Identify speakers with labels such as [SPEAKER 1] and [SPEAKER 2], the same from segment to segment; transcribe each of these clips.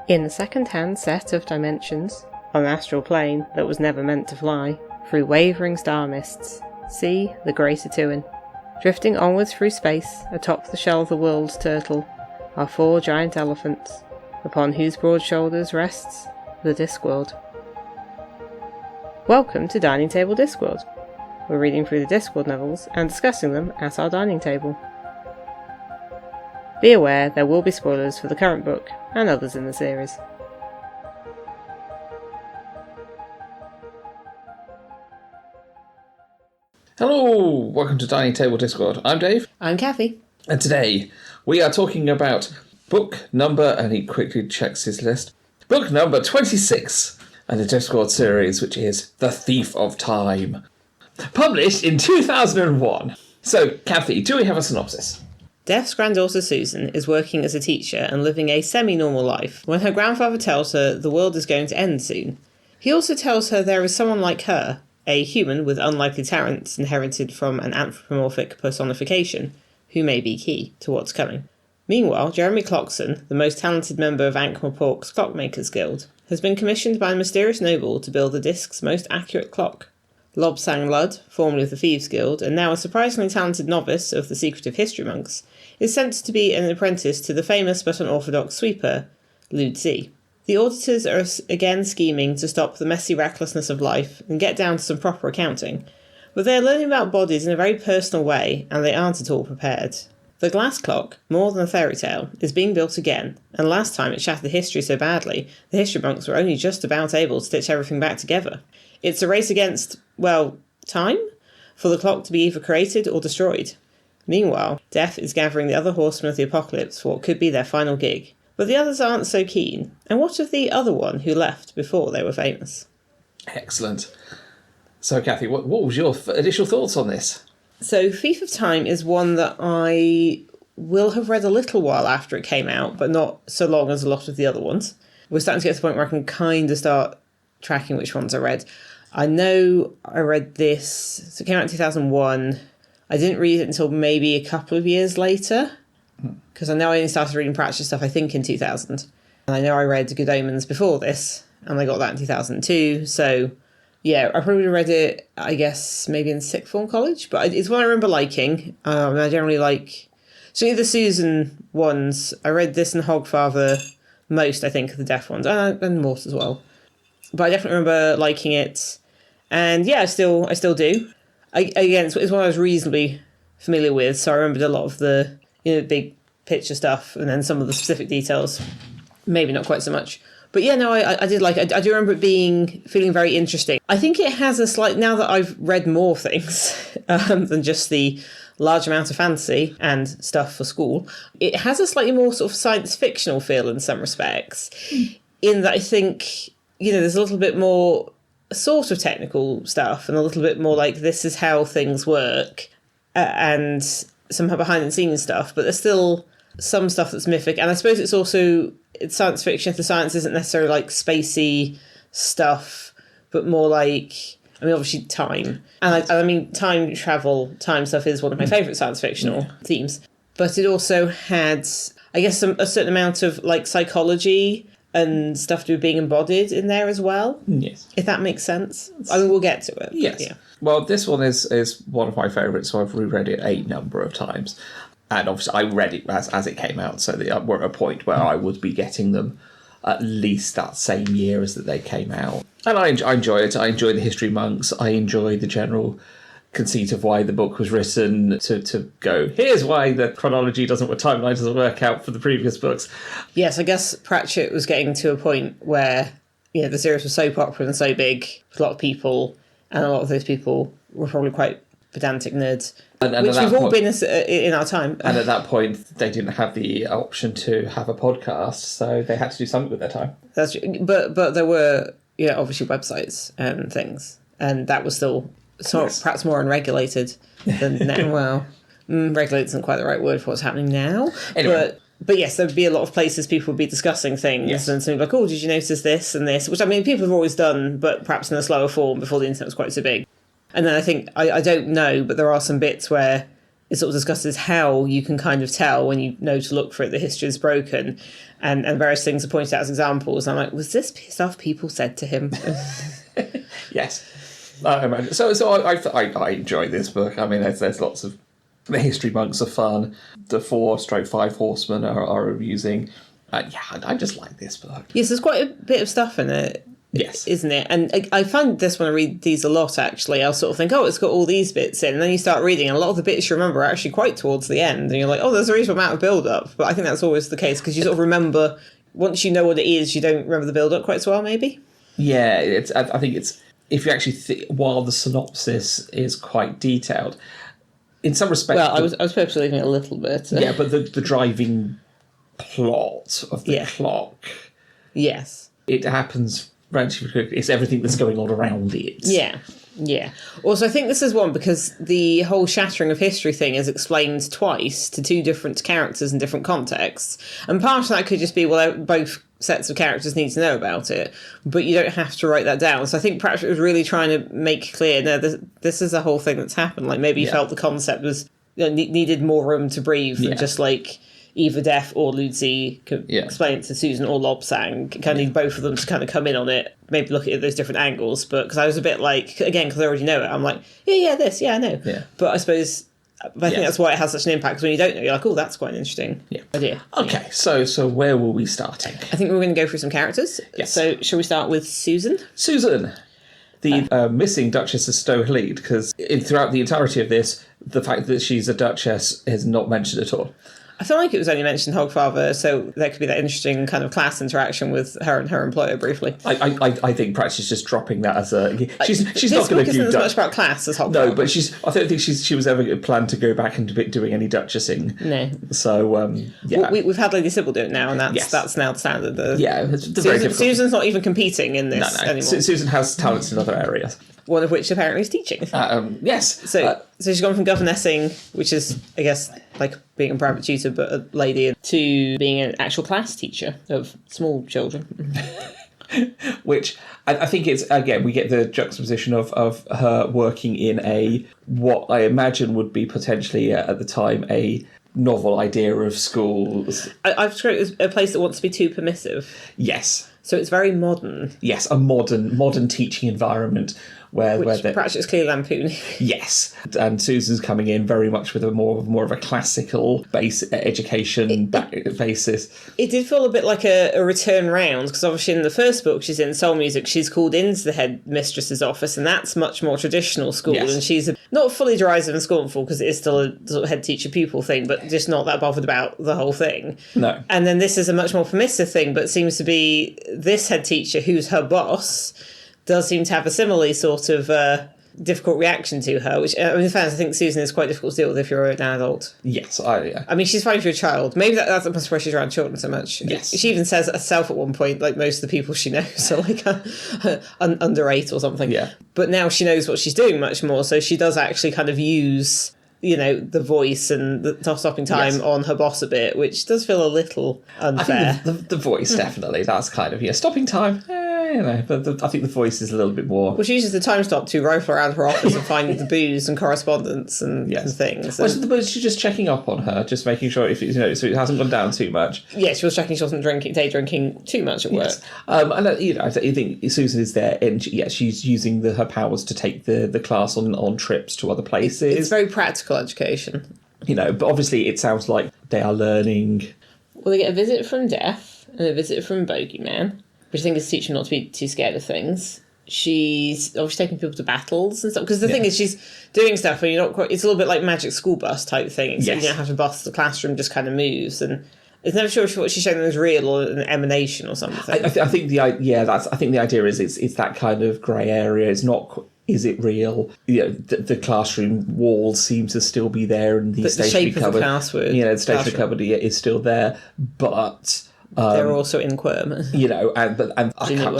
[SPEAKER 1] In a second-hand set of dimensions, on an astral plane that was never meant to fly, through wavering star mists, see the Great Atuin. Drifting onwards through space, atop the shell of the world's turtle, are 4 giant elephants, upon whose broad shoulders rests the Discworld. Welcome to Dining Table Discworld. We're reading through the Discworld novels and discussing them at our dining table. Be aware there will be spoilers for the current book and others in the series.
[SPEAKER 2] Hello, welcome to Dining Table Discworld. I'm Dave.
[SPEAKER 1] I'm Kathy.
[SPEAKER 2] And today we are talking about book number, and he quickly checks his list, book number 26 in the Discworld series, which is The Thief of Time. Published in 2001. So, Kathy, do we have a synopsis?
[SPEAKER 1] Def's granddaughter Susan is working as a teacher and living a semi-normal life when her grandfather tells her the world is going to end soon. He also tells her there is someone like her, a human with unlikely talents inherited from an anthropomorphic personification, who may be key to what's coming. Meanwhile, Jeremy Clarkson, the most talented member of Ankh-Morpork's Clockmakers Guild, has been commissioned by a mysterious noble to build the Disc's most accurate clock. Lobsang Lud, formerly of the Thieves Guild, and now a surprisingly talented novice of the Secretive History Monks, is sent to be an apprentice to the famous but unorthodox sweeper, Loophole. The auditors are again scheming to stop the messy recklessness of life and get down to some proper accounting, but they are learning about bodies in a very personal way, and they aren't at all prepared. The glass clock, more than a fairy tale, is being built again, and last time it shattered history so badly, the history monks were only just about able to stitch everything back together. It's a race against, well, time? For the clock to be either created or destroyed. Meanwhile, Def is gathering the other horsemen of the apocalypse for what could be their final gig. But the others aren't so keen. And what of the other one who left before they were famous?
[SPEAKER 2] Excellent. So, Kathy, what was your initial thoughts on this?
[SPEAKER 1] So, Thief of Time is one that I will have read a little while after it came out, but not so long as a lot of the other ones. We're starting to get to the point where I can kind of start tracking which ones I read. I know I read this, so it came out in 2001. I didn't read it until maybe a couple of years later, because I know I only started reading Pratchett stuff, I think, in 2000. And I know I read Good Omens before this, and I got that in 2002. So, yeah, I probably read it, I guess, maybe in sixth form college. But it's one I remember liking. I generally like... So the Susan ones, I read this and Hogfather most, I think, of the Deaf ones, and Mort as well. But I definitely remember liking it. And yeah, I still do. Again, it's one I was reasonably familiar with, so I remembered a lot of the big picture stuff, and then some of the specific details, maybe not quite so much. But yeah, no, I did like it. I do remember it feeling very interesting. I think it has a slight, now that I've read more things than just the large amount of fantasy and stuff for school, it has a slightly more sort of science fictional feel in some respects, in that I think, there's a little bit more sort of technical stuff and a little bit more like this is how things work and some behind the scenes stuff, but there's still some stuff that's mythic. And I suppose it's science fiction if the science isn't necessarily like spacey stuff, but more like, obviously time. And I mean, time travel, time stuff is one of my favourite science fictional themes. But it also had, I guess, a certain amount of like psychology and stuff to be being embodied in there as well.
[SPEAKER 2] Yes.
[SPEAKER 1] If that makes sense. We'll get to it.
[SPEAKER 2] Yes. Yeah. Well, this one is one of my favourites, so I've reread it a number of times. And obviously I read it as it came out, so we're at a point where I would be getting them at least that same year as that they came out. And I enjoy it. I enjoy the history monks. I enjoy the general conceit of why the book was written, to go, here's why the chronology timeline doesn't work out for the previous books.
[SPEAKER 1] Yes, I guess Pratchett was getting to a point where, the series was so popular and so big with a lot of people, and a lot of those people were probably quite pedantic nerds, and which we've all been in our time.
[SPEAKER 2] And at that point, they didn't have the option to have a podcast, so they had to do something with their time. That's
[SPEAKER 1] true. But there were, obviously websites and things, and that was still perhaps more unregulated than now. Well, regulated isn't quite the right word for what's happening now. Anyway. But yes, there'd be a lot of places people would be discussing things, and something like, oh, did you notice this and this? Which, people have always done, but perhaps in a slower form before the internet was quite so big. And then I think, I don't know, but there are some bits where it sort of discusses how you can kind of tell when you know to look for it, the history is broken, and various things are pointed out as examples. And I'm like, was this stuff people said to him?
[SPEAKER 2] Yes. I imagine. So I enjoy this book. I mean, there's lots of... The history monks are fun. The 4/5 horsemen are amusing. I just like this book.
[SPEAKER 1] Yes, there's quite a bit of stuff in it.
[SPEAKER 2] Yes.
[SPEAKER 1] Isn't it? And I find this when I read these a lot, actually. I'll sort of think, oh, it's got all these bits in. And then you start reading, and a lot of the bits you remember are actually quite towards the end. And you're like, oh, there's a reasonable amount of build-up. But I think that's always the case, because you sort of remember... Once you know what it is, you don't remember the build-up quite so well, maybe?
[SPEAKER 2] Yeah, I think it's... If you actually while the synopsis is quite detailed, in some respects...
[SPEAKER 1] Well, I was purposely leaving it a little bit.
[SPEAKER 2] Yeah, but the driving plot of the clock...
[SPEAKER 1] Yes.
[SPEAKER 2] It happens... It's everything that's going on around it.
[SPEAKER 1] Yeah. Also, I think this is one because the whole shattering of history thing is explained twice to two different characters in different contexts. And part of that could just be, well, both sets of characters need to know about it, but you don't have to write that down. So I think Pratchett was really trying to make clear, no, this is a whole thing that's happened. Like, maybe he felt the concept was needed more room to breathe than just like... Either Deaf or Lucy could explain it to Susan or Lobsang. Kind of need both of them to kind of come in on it, maybe look at those different angles. But because I was a bit like, again, because I already know it, I'm like, I know.
[SPEAKER 2] Yeah.
[SPEAKER 1] But I suppose, I think that's why it has such an impact. Because when you don't know, you're like, oh, that's quite an interesting idea.
[SPEAKER 2] Okay, so where will we starting?
[SPEAKER 1] I think we're going to go through some characters.
[SPEAKER 2] Yes.
[SPEAKER 1] So shall we start with Susan?
[SPEAKER 2] Susan, the missing Duchess of Stow-Heath, because throughout the entirety of this, the fact that she's a Duchess is not mentioned at all.
[SPEAKER 1] I feel like it was only mentioned Hogfather, so there could be that interesting kind of class interaction with her and her employer briefly.
[SPEAKER 2] I think Pratchett's just dropping that as a... She's not going to do...
[SPEAKER 1] This book isn't as much about class as Hogfather.
[SPEAKER 2] No, but I don't think she was ever planned to go back into doing any Duchessing.
[SPEAKER 1] No.
[SPEAKER 2] So, yeah.
[SPEAKER 1] Well, we've had Lady Sybil do it now, and that's now the standard. Susan's not even competing in this anymore.
[SPEAKER 2] Susan has talents in other areas.
[SPEAKER 1] One of which apparently is teaching.
[SPEAKER 2] Yes.
[SPEAKER 1] So she's gone from governessing, which is, I guess, like being a private tutor, but a lady, to being an actual class teacher of small children.
[SPEAKER 2] Which I think it's, again, we get the juxtaposition of her working in what I imagine would be potentially, at the time, a novel idea of schools.
[SPEAKER 1] I've described it as a place that wants to be too permissive.
[SPEAKER 2] Yes.
[SPEAKER 1] So it's very modern.
[SPEAKER 2] Yes, a modern teaching environment where
[SPEAKER 1] Pratchett's clearly lampooning.
[SPEAKER 2] Yes, and Susan's coming in very much with a more of a classical education basis.
[SPEAKER 1] It did feel a bit like a return round, because obviously in the first book she's in Soul Music, she's called into the head mistress's office, and that's much more traditional school, and she's not fully derisive and scornful, because it is still a sort of head teacher pupil thing, but just not that bothered about the whole thing.
[SPEAKER 2] No.
[SPEAKER 1] And then this is a much more permissive thing, but seems to be this head teacher, who's her boss, does seem to have a similarly sort of difficult reaction to her, which, in fairness, I think Susan is quite difficult to deal with if you're an adult.
[SPEAKER 2] Yes,
[SPEAKER 1] I mean, she's fine for a child. Maybe that's why she's around children so much.
[SPEAKER 2] Yes.
[SPEAKER 1] She even says herself at one point, like most of the people she knows are like under 8 or something.
[SPEAKER 2] Yeah.
[SPEAKER 1] But now she knows what she's doing much more, so she does actually kind of use, the voice and the stopping time on her boss a bit, which does feel a little unfair.
[SPEAKER 2] I think the voice, definitely, that's kind of, stopping time. But I think the voice is a little bit more...
[SPEAKER 1] Well, she uses the time stop to rifle around her office and find the booze and correspondence and things.
[SPEAKER 2] But she's just checking up on her, just making sure if so it hasn't gone down too much.
[SPEAKER 1] Yeah, she was checking she wasn't day drinking too much at work.
[SPEAKER 2] Yes. And I think Susan is there, and she's using her powers to take the class on trips to other places.
[SPEAKER 1] It's very practical education.
[SPEAKER 2] But obviously it sounds like they are learning.
[SPEAKER 1] Well, they get a visit from Death and a visit from Bogeyman, which I think is teaching not to be too scared of things. She's obviously taking people to battles and stuff. Because the thing is, she's doing stuff where you're not quite... It's a little bit like Magic School Bus type thing. Except you don't have to bus, the classroom just kind of moves. And it's never sure if what she's showing them is real or an emanation or something.
[SPEAKER 2] I think the idea is it's that kind of grey area. It's not... Is it real? The classroom walls seem to still be there, and the stationery cupboard. The stationery cupboard is still there, but
[SPEAKER 1] they're also in Quirm.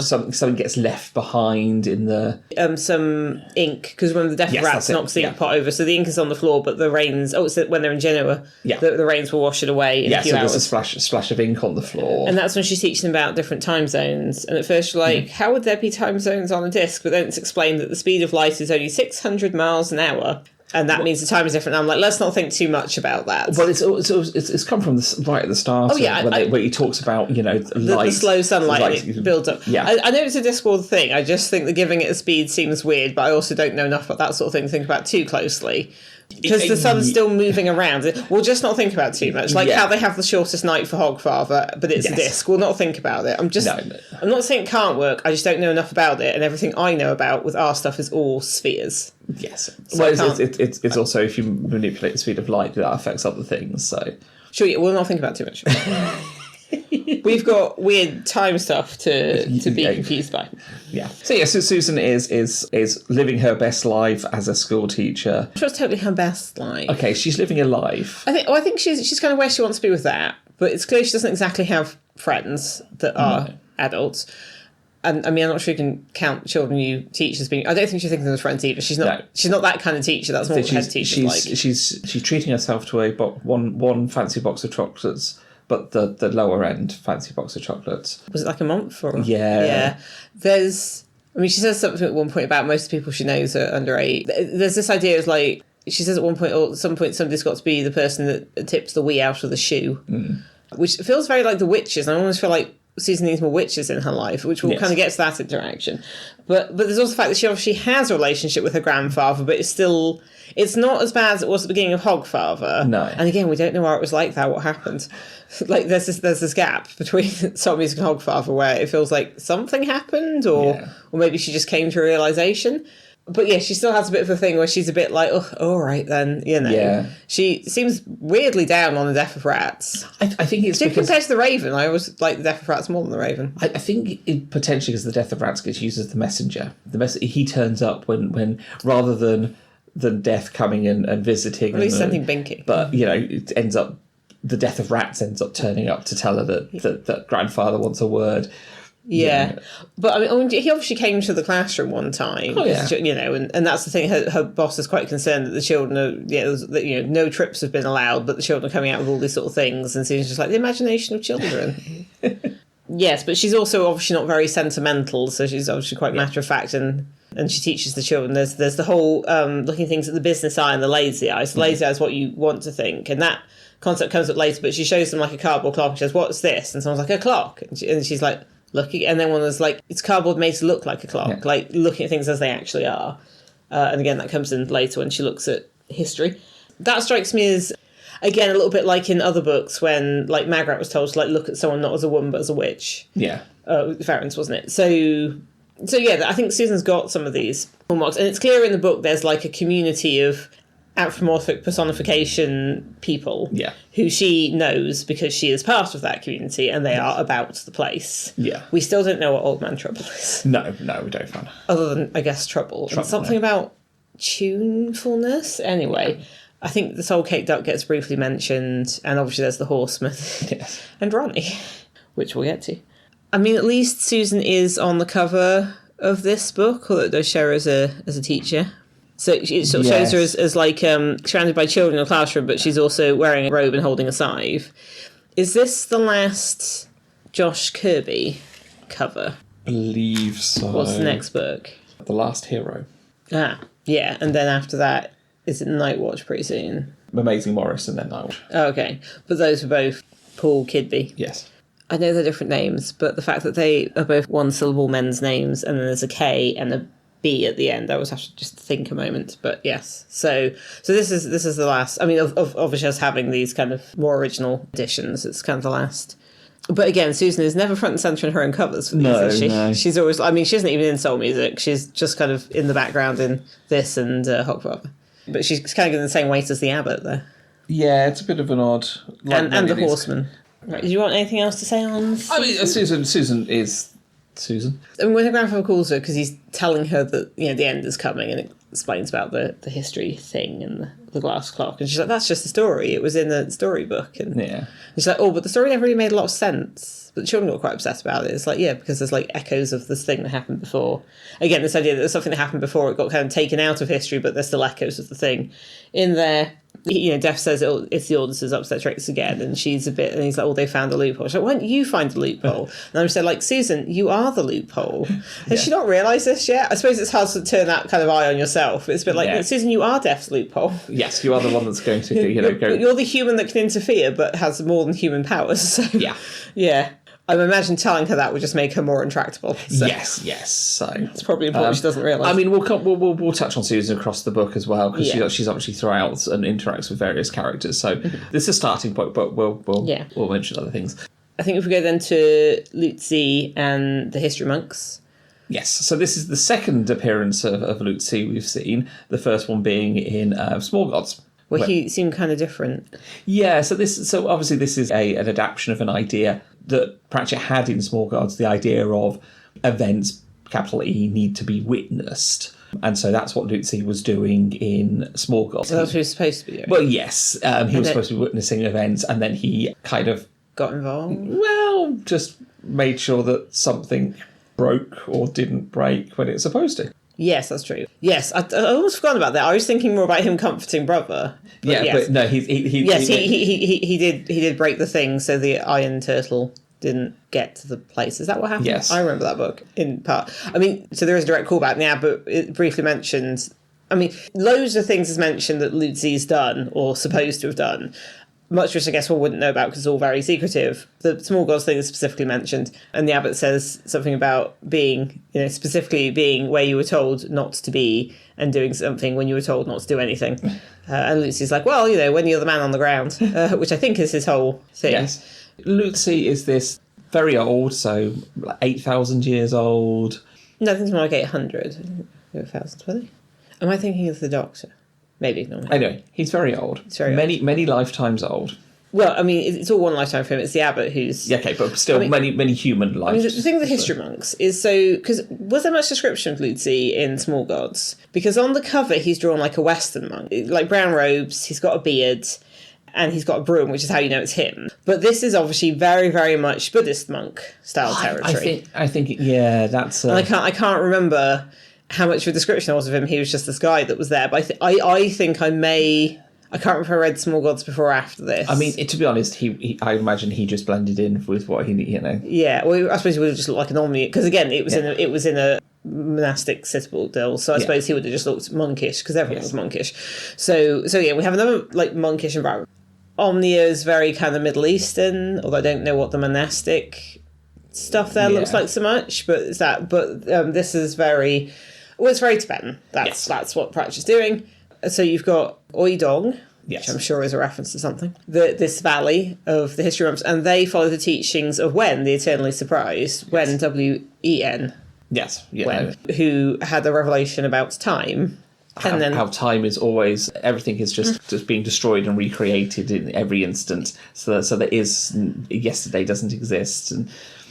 [SPEAKER 2] Something gets left behind in the
[SPEAKER 1] some ink, because when the Death Rats knocks the ink pot over, so the ink is on the floor, but the rains. Oh, it's when they're in Genoa. Yeah, the rains will wash it away in a few hours.
[SPEAKER 2] There's a splash of ink on the floor,
[SPEAKER 1] and that's when she's teaching about different time zones. And at first you're like, how would there be time zones on a disc? But then it's explained that the speed of light is only 600 miles an hour. And that means the time is different. And I'm like, let's not think too much about that.
[SPEAKER 2] Well, it's come from right at the start.
[SPEAKER 1] Oh, yeah.
[SPEAKER 2] Where he talks about,
[SPEAKER 1] the slow sunlight builds up.
[SPEAKER 2] Yeah.
[SPEAKER 1] I know it's a Discworld thing. I just think that giving it a speed seems weird, but I also don't know enough about that sort of thing to think about too closely. Because the sun's still moving around. We'll just not think about it too much. Like how they have the shortest night for Hogfather, but it's a disc. We'll not think about it. I'm not saying it can't work. I just don't know enough about it, and everything I know about with our stuff is all spheres.
[SPEAKER 2] Yes.
[SPEAKER 1] So
[SPEAKER 2] it's also, if you manipulate the speed of light, that affects other things. So
[SPEAKER 1] sure, yeah, we'll not think about it too much. We've got weird time stuff to be confused by.
[SPEAKER 2] Yeah. So Susan is living her best life as a school teacher.
[SPEAKER 1] She was totally her best life.
[SPEAKER 2] Okay, she's living a life.
[SPEAKER 1] I think she's kind of where she wants to be with that, but it's clear she doesn't exactly have friends that are adults. And I mean, I'm not sure you can count children you teach as being. I don't think she's thinking of them as friends either. She's not. No. She's not that kind of teacher. That's what head teachers like.
[SPEAKER 2] She's treating herself to one fancy box of chocolates. But the lower end fancy box of chocolates. Was
[SPEAKER 1] it like a month? Or?
[SPEAKER 2] Yeah.
[SPEAKER 1] She says something at one point about most people she knows are under 8. There's this idea of like, she says at one point, or at some point, somebody's got to be the person that tips the wee out of the shoe. Which feels very like the witches. I almost feel like Susan needs more witches in her life, which will kind of get to that interaction. But there's also the fact that she obviously has a relationship with her grandfather, but it's not as bad as it was at the beginning of Hogfather.
[SPEAKER 2] No.
[SPEAKER 1] And again, we don't know why it was like that, what happened. Like, there's this gap between Song Music and Hogfather where it feels like something happened, or maybe she just came to a realisation. But yeah, she still has a bit of a thing where she's a bit like, oh, all right then,
[SPEAKER 2] Yeah.
[SPEAKER 1] She seems weirdly down on the death of rats.
[SPEAKER 2] I think it's because...
[SPEAKER 1] compared to the Raven, I always like the death of rats more than the Raven.
[SPEAKER 2] I think potentially because the death of rats gets used as the messenger. He turns up when rather than death coming and visiting.
[SPEAKER 1] At least sending Binky.
[SPEAKER 2] But, it ends up... The death of rats ends up turning up to tell her that grandfather wants a word.
[SPEAKER 1] Yeah. But I mean, he obviously came to the classroom one time.
[SPEAKER 2] Oh, yeah.
[SPEAKER 1] And that's the thing. Her boss is quite concerned that the children are, no trips have been allowed, but the children are coming out with all these sort of things, and she's just like the imagination of children. Yes, but she's also obviously not very sentimental, so she's obviously quite matter of fact, and she teaches the children. There's the whole looking things at the business eye and the lazy eye. So lazy eye is what you want to think, and that concept comes up later. But she shows them like a cardboard clock and she says, "What's this?" And someone's like, "A clock," and she's like, looking, and then one was like, it's cardboard made to look like a clock, like looking at things as they actually are. And again, that comes in later when she looks at history. That strikes me as, again, a little bit like in other books when, like, Magrat was told to, like, look at someone not as a woman but as a witch.
[SPEAKER 2] Yeah.
[SPEAKER 1] Varens, wasn't it? So yeah, I think Susan's got some of these hallmarks, and it's clear in the book there's like a community of anthropomorphic personification people who she knows because she is part of that community, and they are about the place. Yeah. We still don't know what Old Man Trouble is.
[SPEAKER 2] No, we don't find.
[SPEAKER 1] Other than, I guess, Trouble. And something about tunefulness. Anyway, I think the Soul Cake Duck gets briefly mentioned, and obviously there's the Horseman and Ronnie, which we'll get to. I mean, at least Susan is on the cover of this book, although it does show her as a teacher. So it sort of shows her as like surrounded by children in a classroom, but she's also wearing a robe and holding a scythe. Is this the last Josh Kirby cover?
[SPEAKER 2] Believe so.
[SPEAKER 1] What's the next book?
[SPEAKER 2] The Last Hero.
[SPEAKER 1] Ah, yeah. And then after that, is it Night Watch pretty soon?
[SPEAKER 2] Amazing Morris and then Night Watch.
[SPEAKER 1] Oh, okay. But those were both Paul Kidby.
[SPEAKER 2] Yes.
[SPEAKER 1] I know they're different names, but the fact that they are both one-syllable men's names and then there's a K and a B at the end, I always have to just think a moment. But yes, so this is the last. I mean, of obviously us having these kind of more original editions, it's kind of the last. But again, Susan is never front and centre in her own covers for these, is she? No. She's always. I mean, she isn't even in Soul Music. She's just kind of in the background in this and Hogfather. But she's kind of getting the same weight as the Abbot there.
[SPEAKER 2] Yeah, it's a bit of an odd.
[SPEAKER 1] Like, and the Horseman. Right, did you want anything else to say on Susan?
[SPEAKER 2] I mean, Susan is Susan.
[SPEAKER 1] I mean, when her grandfather calls her, because he's telling her that, the end is coming, and it explains about the history thing and the glass clock, and she's like, that's just a story. It was in a storybook. And she's like, oh, but the story never really made a lot of sense. But the children got quite obsessed about it. It's like, yeah, because there's like echoes of this thing that happened before. Again, this idea that there's something that happened before, it got kind of taken out of history, but there's still echoes of the thing in there. Death says it's the Ordinance's obstetrics again, and she's a bit, and he's like, "Oh, they found a loophole." She's like, "Why don't you find a loophole?" And I'm just like, "Susan, you are the loophole." Has she not realised this yet? I suppose it's hard to turn that kind of eye on yourself. It's a bit like, Susan, you are Death's loophole.
[SPEAKER 2] Yes, you are the one that's going to, go.
[SPEAKER 1] You're the human that can interfere, but has more than human powers. So yeah. I imagine telling her that would just make her more intractable. So.
[SPEAKER 2] Yes. So
[SPEAKER 1] it's probably important she doesn't realise.
[SPEAKER 2] I mean, we'll touch on Susan across the book as well, because she's obviously throughout and interacts with various characters. So this is a starting point, but we'll mention other things.
[SPEAKER 1] I think if we go then to Lutzi and the history monks.
[SPEAKER 2] Yes, so this is the second appearance of Lutzi we've seen. The first one being in Small Gods.
[SPEAKER 1] Well, he seemed kind of different.
[SPEAKER 2] Yeah, so obviously this is an adaptation of an idea that Pratchett had in Small Gods, the idea of events, capital E, need to be witnessed. And so that's what Lutzi was doing in Small Gods.
[SPEAKER 1] So that's what he was supposed to be doing?
[SPEAKER 2] Well, yes. He was supposed to be witnessing events, and then he kind of...
[SPEAKER 1] got involved?
[SPEAKER 2] Well, just made sure that something broke or didn't break when it's supposed to.
[SPEAKER 1] Yes, that's true. Yes, I almost forgot about that. I was thinking more about him comforting brother.
[SPEAKER 2] But no, he
[SPEAKER 1] did break the thing so the Iron Turtle didn't get to the place. Is that what happened?
[SPEAKER 2] Yes.
[SPEAKER 1] I remember that book in part. I mean, so there is a direct callback now, but it briefly mentions... I mean, loads of things is mentioned that Lutzi's done, or supposed to have done, much which I guess one wouldn't know about because it's all very secretive. The Small Gods thing is specifically mentioned, and the abbot says something about being, specifically being where you were told not to be and doing something when you were told not to do anything. And Lucy's like, well, when you're the man on the ground, which I think is his whole thing.
[SPEAKER 2] Yes. Lucy is this very old, so 8,000 years old.
[SPEAKER 1] No, I think it's more like 800. 1,000, were they? Am I thinking of the Doctor? Maybe not.
[SPEAKER 2] Anyway, he's very old.
[SPEAKER 1] He's very
[SPEAKER 2] old. Many lifetimes old.
[SPEAKER 1] Well, I mean, it's all one lifetime for him. It's the abbot who's...
[SPEAKER 2] Yeah, okay, but still many human lives.
[SPEAKER 1] I mean, the thing with the history monks is so... Because was there much description of Lutzi in Small Gods? Because on the cover, he's drawn like a Western monk. Like brown robes, he's got a beard, and he's got a broom, which is how you know it's him. But this is obviously very, very much Buddhist monk style territory.
[SPEAKER 2] I think, yeah, that's...
[SPEAKER 1] And I can't remember how much of a description there was of him. He was just this guy that was there. But I think I may... I can't remember if I read Small Gods before or after this.
[SPEAKER 2] I mean, to be honest, I imagine he just blended in with what he,
[SPEAKER 1] Yeah, well, I suppose he would have just looked like an omni, because again, it was in a monastic citadel, so I suppose he would have just looked monkish, because everyone was monkish. So yeah, we have another like monkish environment. Omnia is very kind of Middle Eastern, although I don't know what the monastic stuff there looks like so much, but it's that. But this is very, it's very Tibetan. That's what Pratchett's doing. So you've got Oidong, which I'm sure is a reference to something, this valley of the history monks, and they follow the teachings of Wen, the eternally surprised, Wen, W-E-N.
[SPEAKER 2] Yes. Yeah,
[SPEAKER 1] Wen, who had a revelation about time. And then
[SPEAKER 2] how time is always, everything is just being destroyed and recreated in every instant. So there is, yesterday doesn't exist.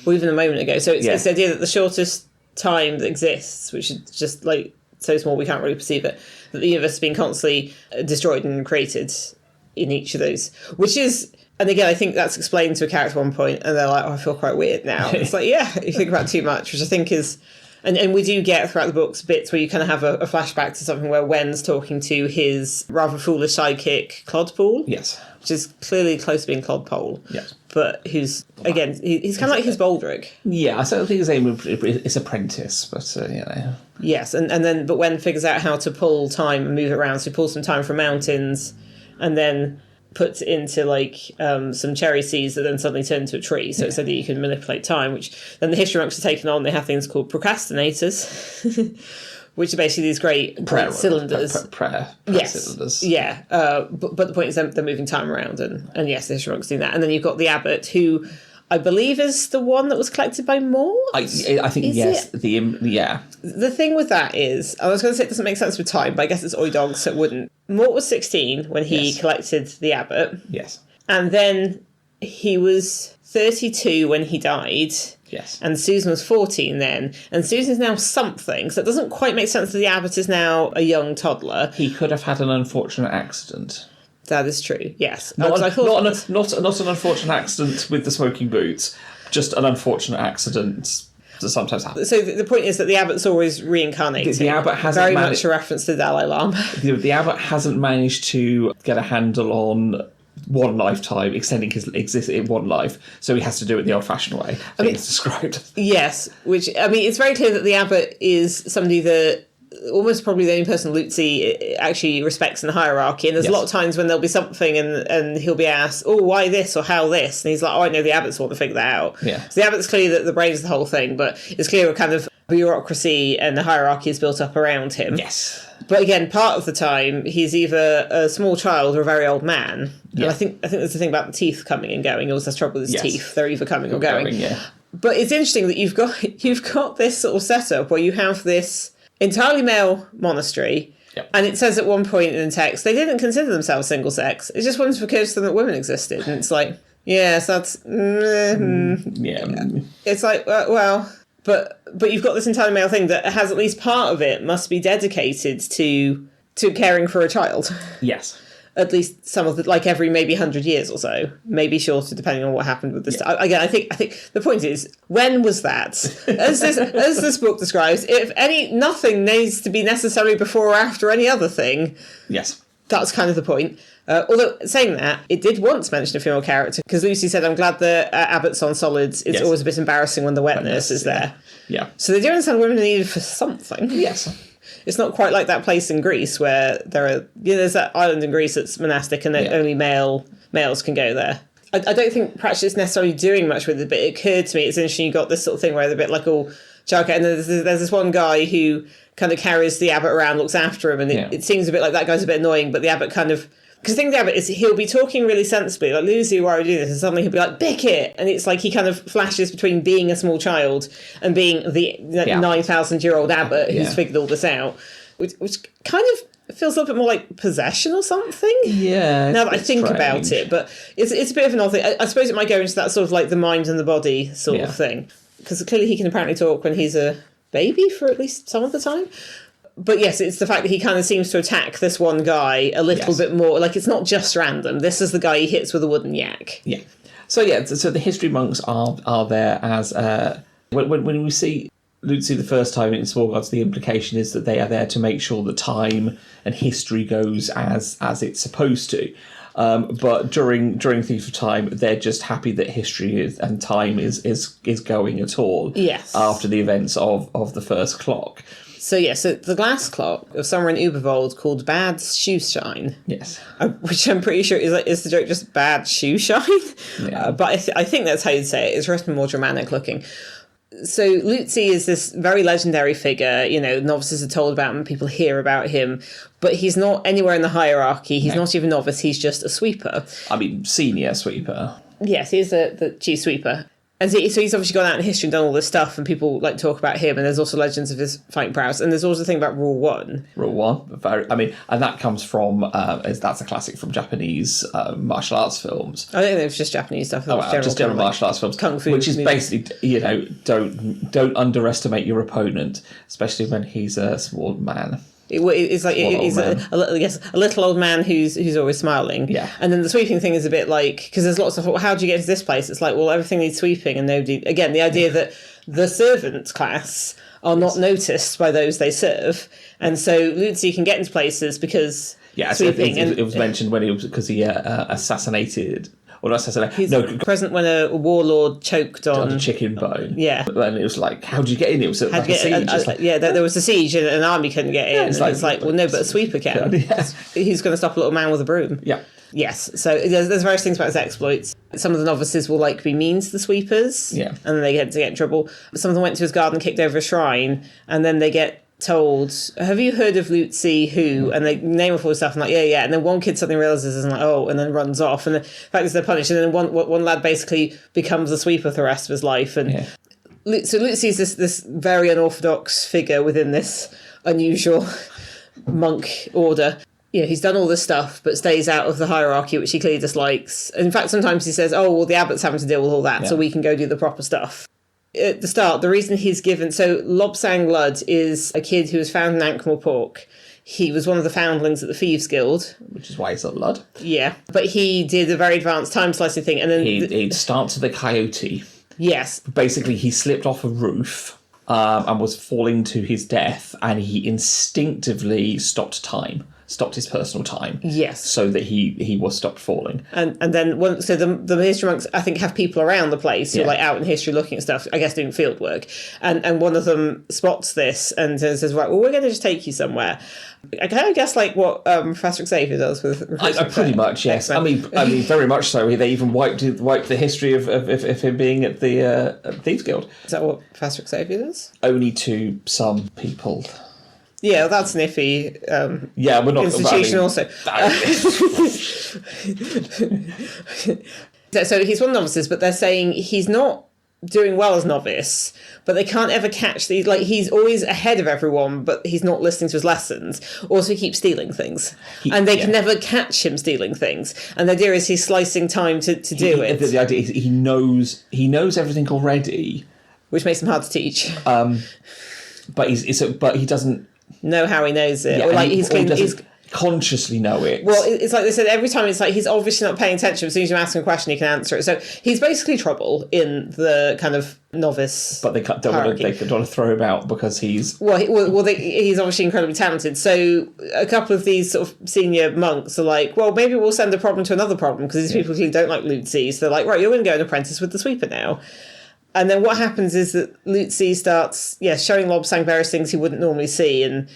[SPEAKER 1] Or even a moment ago. So it's the idea that the shortest time that exists, which is just like so small we can't really perceive it, that the universe has been constantly destroyed and created in each of those, which is, and again, I think that's explained to a character at one point, and they're like, I feel quite weird now. It's like, you think about too much, which I think is, and we do get throughout the books bits where you kind of have a flashback to something where Wen's talking to his rather foolish sidekick, Clodpool.
[SPEAKER 2] Yes.
[SPEAKER 1] Which is clearly close to being Clodpole.
[SPEAKER 2] Yes.
[SPEAKER 1] But who's, again, he's kind of like his Baldric.
[SPEAKER 2] Yeah, I don't think his name is Apprentice, but,
[SPEAKER 1] Yes, and then, but Wen figures out how to pull time and move it around. So he pulls some time from mountains and then puts it into, like, some cherry seeds that then suddenly turn into a tree. So it's so that you can manipulate time, which then the history monks are taken on. They have things called procrastinators, which are basically these great cylinders.
[SPEAKER 2] Prayer cylinders.
[SPEAKER 1] Yeah. But the point is they're moving time around, and yes, the history monks do that. And then you've got the abbot, who I believe is the one that was collected by Mort.
[SPEAKER 2] I think is yes.
[SPEAKER 1] The thing with that is, I was going to say it doesn't make sense with time, but I guess it's Oidog, so it wouldn't. Mort was 16 when he collected the abbot.
[SPEAKER 2] Yes.
[SPEAKER 1] And then he was 32 when he died.
[SPEAKER 2] Yes.
[SPEAKER 1] And Susan was 14 then. And Susan's now something, so it doesn't quite make sense that the abbot is now a young toddler.
[SPEAKER 2] He could have had an unfortunate accident.
[SPEAKER 1] That is true, yes.
[SPEAKER 2] Not an unfortunate accident with the smoking boots, just an unfortunate accident. that sometimes happens.
[SPEAKER 1] So the point is that the abbot's always reincarnating.
[SPEAKER 2] The abbot hasn't
[SPEAKER 1] very much a reference to the Dalai Lama.
[SPEAKER 2] The abbot hasn't managed to get a handle on one lifetime, extending his existence in one life, so he has to do it the old-fashioned way. I think it's described.
[SPEAKER 1] Yes, which, I mean, it's very clear that the abbot is somebody that almost probably the only person Lutzi actually respects in the hierarchy, and there's a lot of times when there'll be something and he'll be asked, oh, why this or how this, and he's like, oh, I know the abbot's want to figure that out.
[SPEAKER 2] Yeah.
[SPEAKER 1] So the abbot's clear that the brain's the whole thing, but it's clear what kind of bureaucracy and the hierarchy is built up around him.
[SPEAKER 2] Yes.
[SPEAKER 1] But again, part of the time he's either a small child or a very old man.
[SPEAKER 2] Yeah.
[SPEAKER 1] And I think there's the thing about the teeth coming and going. He always has trouble with his teeth. They're either coming or going.
[SPEAKER 2] Yeah.
[SPEAKER 1] But it's interesting that you've got this sort of setup where you have this entirely male monastery.
[SPEAKER 2] Yep.
[SPEAKER 1] And it says at one point in the text they didn't consider themselves single sex. It just wanted to occur to them that women existed. And it's like, yes, that's... It's like, well... But you've got this entirely male thing that has at least part of it must be dedicated to caring for a child.
[SPEAKER 2] Yes.
[SPEAKER 1] At least some of the, like every maybe 100 years or so, maybe shorter depending on what happened with this.
[SPEAKER 2] Yeah.
[SPEAKER 1] Again, I think the point is, when was that? As this book describes, if nothing needs to be necessarily before or after any other thing.
[SPEAKER 2] Yes.
[SPEAKER 1] That's kind of the point. Although, saying that, it did once mention a female character, because Lucy said, I'm glad the Abbott's on solids. It's always a bit embarrassing when the wet nurse is there.
[SPEAKER 2] Yeah.
[SPEAKER 1] So they do understand women are needed for something.
[SPEAKER 2] Yes.
[SPEAKER 1] It's not quite like that place in Greece where there's that island in Greece that's monastic and only males can go there. I don't think Pratchett's necessarily doing much with it, but it occurred to me, it's interesting, you got this sort of thing where they're a bit like all childcare, and there's this one guy who kind of carries the abbot around, looks after him, and it seems a bit like that guy's a bit annoying, but the abbot kind of... Because the thing with the abbot is he'll be talking really sensibly, like, Lucy, why are we doing this? And suddenly he'll be like, Bick it! And it's like he kind of flashes between being a small child and being the 9,000-year-old abbot who's figured all this out, which kind of feels a little bit more like possession or something.
[SPEAKER 2] Yeah.
[SPEAKER 1] Now that I think about it. But it's a bit of an odd thing. I suppose it might go into that sort of like the mind and the body sort of thing. Because clearly he can apparently talk when he's a baby for at least some of the time. But yes, it's the fact that he kind of seems to attack this one guy a little bit more. Like, it's not just random. This is the guy he hits with a wooden yak.
[SPEAKER 2] Yeah. So the history monks are there as... when we see Lucy the first time in Small Gods, the implication is that they are there to make sure that time and history goes as it's supposed to. But during Thief of Time, they're just happy that history and time is going at all.
[SPEAKER 1] Yes.
[SPEAKER 2] After the events of the first clock.
[SPEAKER 1] So the glass clock of somewhere in Ubervold called Bad Shoe Shine.
[SPEAKER 2] Yes.
[SPEAKER 1] Which I'm pretty sure is the joke just bad shoe shine. Yeah. But I think that's how you'd say it. It's written more Germanic looking. So Lutzi is this very legendary figure, novices are told about him, people hear about him, but he's not anywhere in the hierarchy. He's not even novice, he's just a sweeper.
[SPEAKER 2] I mean, senior sweeper.
[SPEAKER 1] Yes, he's the chief sweeper. And so he's obviously gone out in history and done all this stuff, and people like talk about him, and there's also legends of his fighting prowess, and there's also the thing about Rule 1.
[SPEAKER 2] Rule 1, and that comes from, that's a classic from Japanese martial arts films.
[SPEAKER 1] I don't think it was just Japanese stuff.
[SPEAKER 2] Just general martial arts films. Kung Fu. Which is basically, don't underestimate your opponent, especially when he's a small man.
[SPEAKER 1] It's like he's a little old man who's always smiling.
[SPEAKER 2] Yeah.
[SPEAKER 1] And then the sweeping thing is a bit like, because there's lots of, well, how do you get to this place? It's like, well, everything needs sweeping, and nobody. Again, the idea that the servant class are not noticed by those they serve, and so Lutzi can get into places because sweeping.
[SPEAKER 2] It was mentioned because he assassinated. Or not assassinated.
[SPEAKER 1] He's present when a warlord choked on
[SPEAKER 2] a chicken bone.
[SPEAKER 1] Yeah.
[SPEAKER 2] And it was like, how did you get in? It was like a siege.
[SPEAKER 1] There was a siege and an army couldn't get in.
[SPEAKER 2] Yeah,
[SPEAKER 1] it's like, well, no, but a sweeper can.
[SPEAKER 2] Yeah.
[SPEAKER 1] Who's going to stop a little man with a broom?
[SPEAKER 2] Yeah.
[SPEAKER 1] Yes. So there's various things about his exploits. Some of the novices will be mean to the sweepers.
[SPEAKER 2] Yeah.
[SPEAKER 1] And then they get in trouble. Some of them went to his garden, kicked over a shrine, and then they get told, have you heard of Lutzi who? And they name off all this stuff and yeah. And then one kid suddenly realises and and then runs off. And the fact is they're punished. And then one lad basically becomes a sweeper for the rest of his life. And so Lutzi's this very unorthodox figure within this unusual monk order. He's done all this stuff, but stays out of the hierarchy, which he clearly dislikes. In fact, sometimes he says, oh, well, the abbot's having to deal with all that, so we can go do the proper stuff. At the start, the reason he's given... So Lobsang Lud is a kid who was found in Ankh-Morpork. He was one of the foundlings at the Thieves Guild.
[SPEAKER 2] Which is why he's a Lud.
[SPEAKER 1] Yeah. But he did a very advanced time-slicing thing. And then
[SPEAKER 2] he starts with a coyote
[SPEAKER 1] Yes.
[SPEAKER 2] Basically, he slipped off a roof and was falling to his death, and he instinctively stopped his personal time.
[SPEAKER 1] Yes.
[SPEAKER 2] So that he was stopped falling.
[SPEAKER 1] And then the history monks, I think, have people around the place who are like out in history looking at stuff, I guess doing field work. And one of them spots this and says, right, well, we're going to just take you somewhere. I kind of guess like what Professor Xavier does with
[SPEAKER 2] pretty much, yes. I mean, very much so. They even wiped the history of him being at the Thieves Guild.
[SPEAKER 1] Is that what Professor Xavier does?
[SPEAKER 2] Only to some people.
[SPEAKER 1] Yeah, well, that's an iffy
[SPEAKER 2] we're not
[SPEAKER 1] institution also. So he's one of the novices, but they're saying he's not doing well as novice, but they can't ever catch these. Like, he's always ahead of everyone, but he's not listening to his lessons. Also, he keeps stealing things, and they can never catch him stealing things. And the idea is he's slicing time to do it.
[SPEAKER 2] The idea is he knows everything already,
[SPEAKER 1] which makes him hard to teach.
[SPEAKER 2] But he doesn't
[SPEAKER 1] know how he knows it, or like he's
[SPEAKER 2] consciously know it.
[SPEAKER 1] Well, it's like they said, every time it's like he's obviously not paying attention. As soon as you ask him a question, he can answer it. So he's basically trouble in the kind of novice.
[SPEAKER 2] But they don't want to throw him out because he's
[SPEAKER 1] he's obviously incredibly talented. So a couple of these sort of senior monks are like, well, maybe we'll send a problem to another problem, because these people clearly don't like Lutzi. So they're like, right, you're going to go and apprentice with the sweeper now. And then what happens is that Lutzi starts showing Lobsang various things he wouldn't normally see, and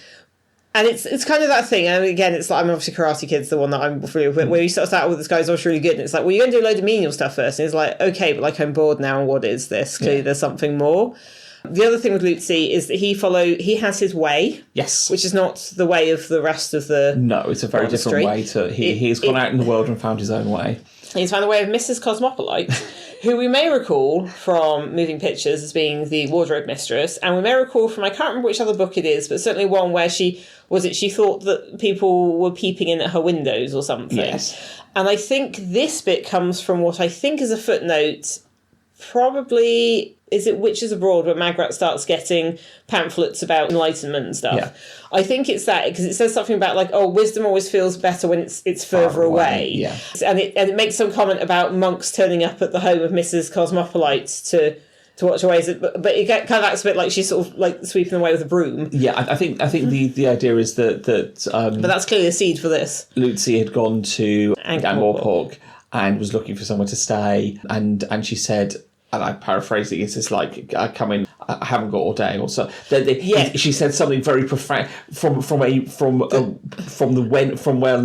[SPEAKER 1] it's kind of that thing. And again, it's like, I'm obviously Karate Kid's the one that I'm familiar with, where you start out with this guy's always really good, and it's like, well, you're going to do a load of menial stuff first. And it's like, okay, but like, I'm bored now, and what is this? Clearly there's something more. The other thing with Lutzi is that he has his way.
[SPEAKER 2] Yes.
[SPEAKER 1] Which is not the way of the rest of the
[SPEAKER 2] No, it's a very different way to... He's gone out in the world and found his own way.
[SPEAKER 1] He's found the way of Mrs. Cosmopolite, who we may recall from Moving Pictures as being the wardrobe mistress, and we may recall from, I can't remember which other book it is, but certainly one where she thought that people were peeping in at her windows or something.
[SPEAKER 2] Yes.
[SPEAKER 1] And I think this bit comes from what I think is a footnote, probably... Is it Witches Abroad, where Magrat starts getting pamphlets about enlightenment and stuff? Yeah. I think it's that, because it says something about like, oh, wisdom always feels better when it's further away.
[SPEAKER 2] Yeah.
[SPEAKER 1] And it makes some comment about monks turning up at the home of Mrs. Cosmopolite to watch her ways, but it kind of acts a bit like she's sort of like sweeping away with a broom.
[SPEAKER 2] Yeah, I think the idea is that
[SPEAKER 1] but that's clearly a seed for this.
[SPEAKER 2] Lutzi had gone to Ankh-Morpork and was looking for somewhere to stay, and she said, and I'm paraphrasing, it's just like, I come in, I haven't got all day, or so. She said something very profound from when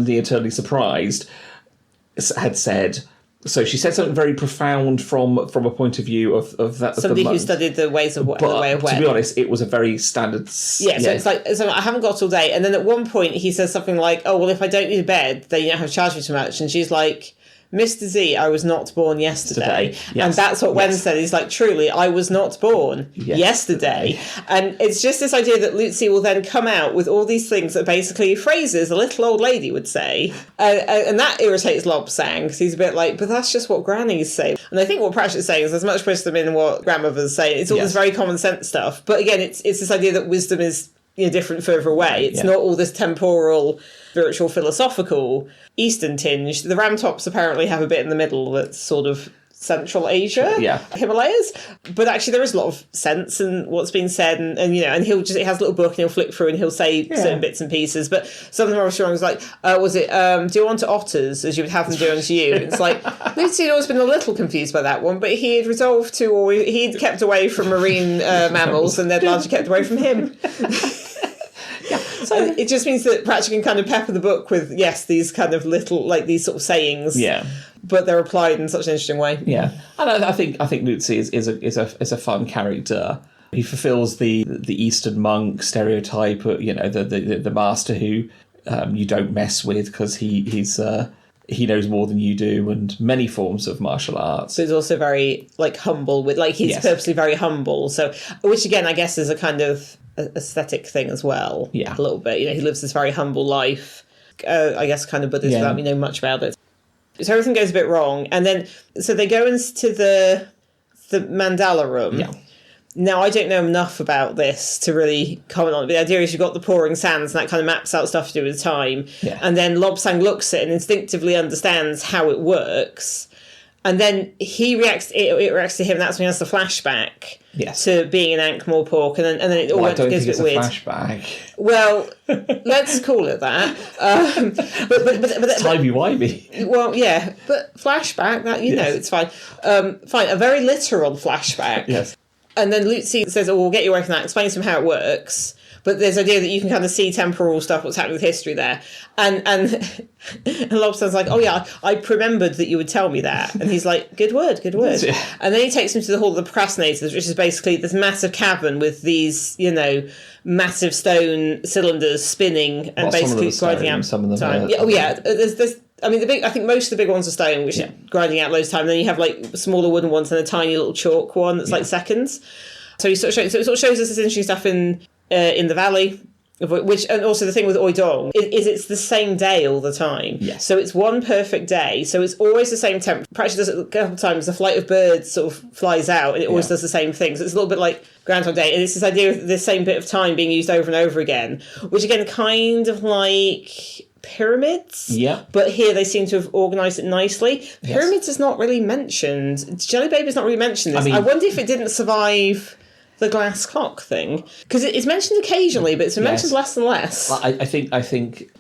[SPEAKER 2] the Eternally Surprised had said. So she said something very profound from a point of view of that.
[SPEAKER 1] Somebody who studied the ways of the way of Wen.
[SPEAKER 2] To be honest, it was a very standard.
[SPEAKER 1] Yeah, so it's like, I haven't got all day, and then at one point he says something like, "Oh well, if I don't need a bed, then you don't have to charge me too much," and she's like, Mr. Z, I was not born yesterday. Yes. And that's what Wen said. He's like, truly, I was not born yesterday. And it's just this idea that Lutzi will then come out with all these things that basically phrases a little old lady would say. And that irritates Lobsang, because he's a bit like, but that's just what grannies say. And I think what Pratchett's saying is there's much wisdom in what grandmothers say. It's all this very common sense stuff. But again, it's this idea that wisdom is different further away. It's not all this temporal, spiritual, philosophical Eastern tinge. The Ramtops apparently have a bit in the middle that's sort of Central Asia, Himalayas. But actually there is a lot of sense in what's being said, and he has a little book and he'll flick through and he'll say certain bits and pieces. But something more strong is like, do you want to otters as you would have them do unto you? It's like, Lucy had always been a little confused by that one, but he had resolved to, or he'd kept away from marine mammals and they'd largely kept away from him. So it just means that Pratchett can kind of pepper the book with these kind of little, like, these sort of sayings, but they're applied in such an interesting way.
[SPEAKER 2] Yeah, and I think Lutzi is a fun character. He fulfills the Eastern monk stereotype, the master who you don't mess with because he knows more than you do, and many forms of martial arts.
[SPEAKER 1] But he's also very humble with he's purposely very humble. So, which again I guess is a kind of aesthetic thing as well. Yeah, a little bit. He lives this very humble life. I guess kind of Buddhist without me knowing much about it. So everything goes a bit wrong, and then so they go into the mandala room. Yeah. Now, I don't know enough about this to really comment on it, but the idea is you've got the pouring sands, and that kind of maps out stuff to do with time. Yeah. And then Lobsang looks at it and instinctively understands how it works. And then it reacts to him, and that's when he has the flashback to being in Ankh-Morpork, and then it all goes a bit weird.
[SPEAKER 2] Flashback.
[SPEAKER 1] Well, let's call it that. But
[SPEAKER 2] timey-wimey.
[SPEAKER 1] Well, yeah, but flashback, that know, it's fine. Fine, a very literal flashback.
[SPEAKER 2] Yes.
[SPEAKER 1] And then Lucy says, we'll get you away from that, explains to him how it works. But there's the idea that you can kind of see temporal stuff, what's happening with history there. And Lobsang's like, oh yeah, I remembered that you would tell me that. And he's like, good word.
[SPEAKER 2] Yeah.
[SPEAKER 1] And then he takes him to the Hall of the Procrastinators, which is basically this massive cavern with these, massive stone cylinders spinning and basically grinding out
[SPEAKER 2] some of them
[SPEAKER 1] time. There's I think most of the big ones are stone, which is grinding out loads of time. And then you have like smaller wooden ones and a tiny little chalk one that's like seconds. So it sort of shows us this interesting stuff in the valley, and also the thing with Oidong is it's the same day all the time.
[SPEAKER 2] Yes.
[SPEAKER 1] So it's one perfect day. So it's always the same temperature. Pratchett does it a couple of times. The flight of birds sort of flies out, and it always does the same thing. So it's a little bit like Groundhog Day, and it's this idea of the same bit of time being used over and over again, which again kind of like pyramids.
[SPEAKER 2] Yeah.
[SPEAKER 1] But here they seem to have organised it nicely. Pyramids is not really mentioned. Jelly Baby's not really mentioned this. I wonder if it didn't survive the glass clock thing, because it's mentioned occasionally, but it's mentioned less and less.
[SPEAKER 2] I think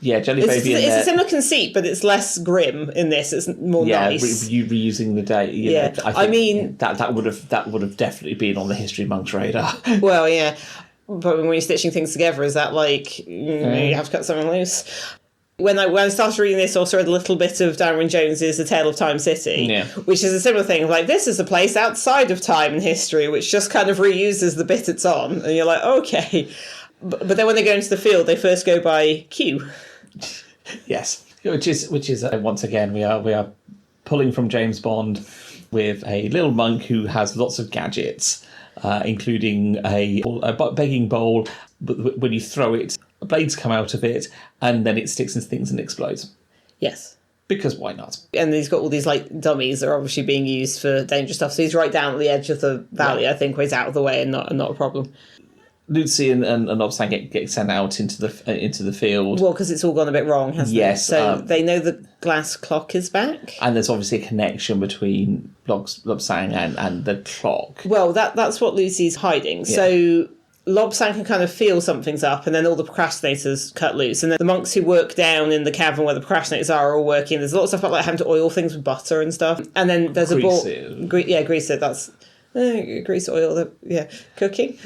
[SPEAKER 2] Jelly Baby.
[SPEAKER 1] It's a similar conceit, but it's less grim in this. It's more nice.
[SPEAKER 2] Reusing the date. I mean that would have definitely been on the History Monk's radar.
[SPEAKER 1] Well, yeah, but when you're stitching things together, is that like you have to cut something loose? When I started reading this, I also read a little bit of Darwin Jones's The Tale of Time City, which is a similar thing of like, this is a place outside of time and history, which just kind of reuses the bit it's on. And you're like, okay. But then when they go into the field, they first go by Q.
[SPEAKER 2] Yes. Which is once again, we are pulling from James Bond with a little monk who has lots of gadgets, including a begging bowl. But when you throw it, blades come out of it, and then it sticks into things and explodes.
[SPEAKER 1] Yes.
[SPEAKER 2] Because why not? And
[SPEAKER 1] he's got all these like dummies that are obviously being used for dangerous stuff. So he's right down at the edge of the valley, I think, where he's out of the way and not a problem.
[SPEAKER 2] Lucy and Lobsang get sent out into the field.
[SPEAKER 1] Well, because it's all gone a bit wrong, hasn't it?
[SPEAKER 2] Yes.
[SPEAKER 1] So they know the glass clock is back.
[SPEAKER 2] And there's obviously a connection between Lobsang and the clock.
[SPEAKER 1] Well, that's what Lucy's hiding. Yeah. So Lobsang can kind of feel something's up, and then all the procrastinators cut loose. And then the monks who work down in the cavern where the procrastinators are all working. There's a lot of stuff about like having to oil things with butter and stuff. And then there's grease it. That's grease, oil, cooking,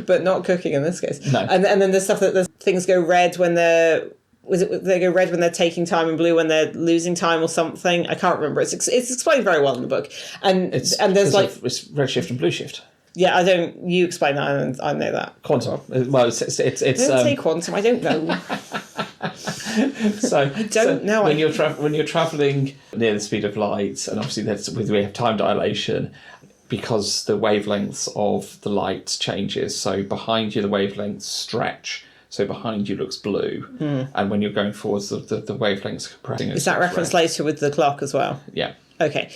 [SPEAKER 1] but not cooking in this case.
[SPEAKER 2] No.
[SPEAKER 1] And then there's stuff that things go red when they're. They go red when they're taking time and blue when they're losing time or something? I can't remember. It's explained very well in the book. And there's like
[SPEAKER 2] it's red shift and blue shift.
[SPEAKER 1] Yeah, I don't. You explain that, and I know that.
[SPEAKER 2] Quantum. Well, it's
[SPEAKER 1] don't say quantum. I don't know.
[SPEAKER 2] So
[SPEAKER 1] I don't know.
[SPEAKER 2] When you're traveling near the speed of light, and obviously we have time dilation, because the wavelengths of the light changes. So behind you, the wavelengths stretch. So behind you looks blue, and when you're going forwards, the wavelengths are compressing.
[SPEAKER 1] Is that referenced later with the clock as well?
[SPEAKER 2] Yeah.
[SPEAKER 1] Okay.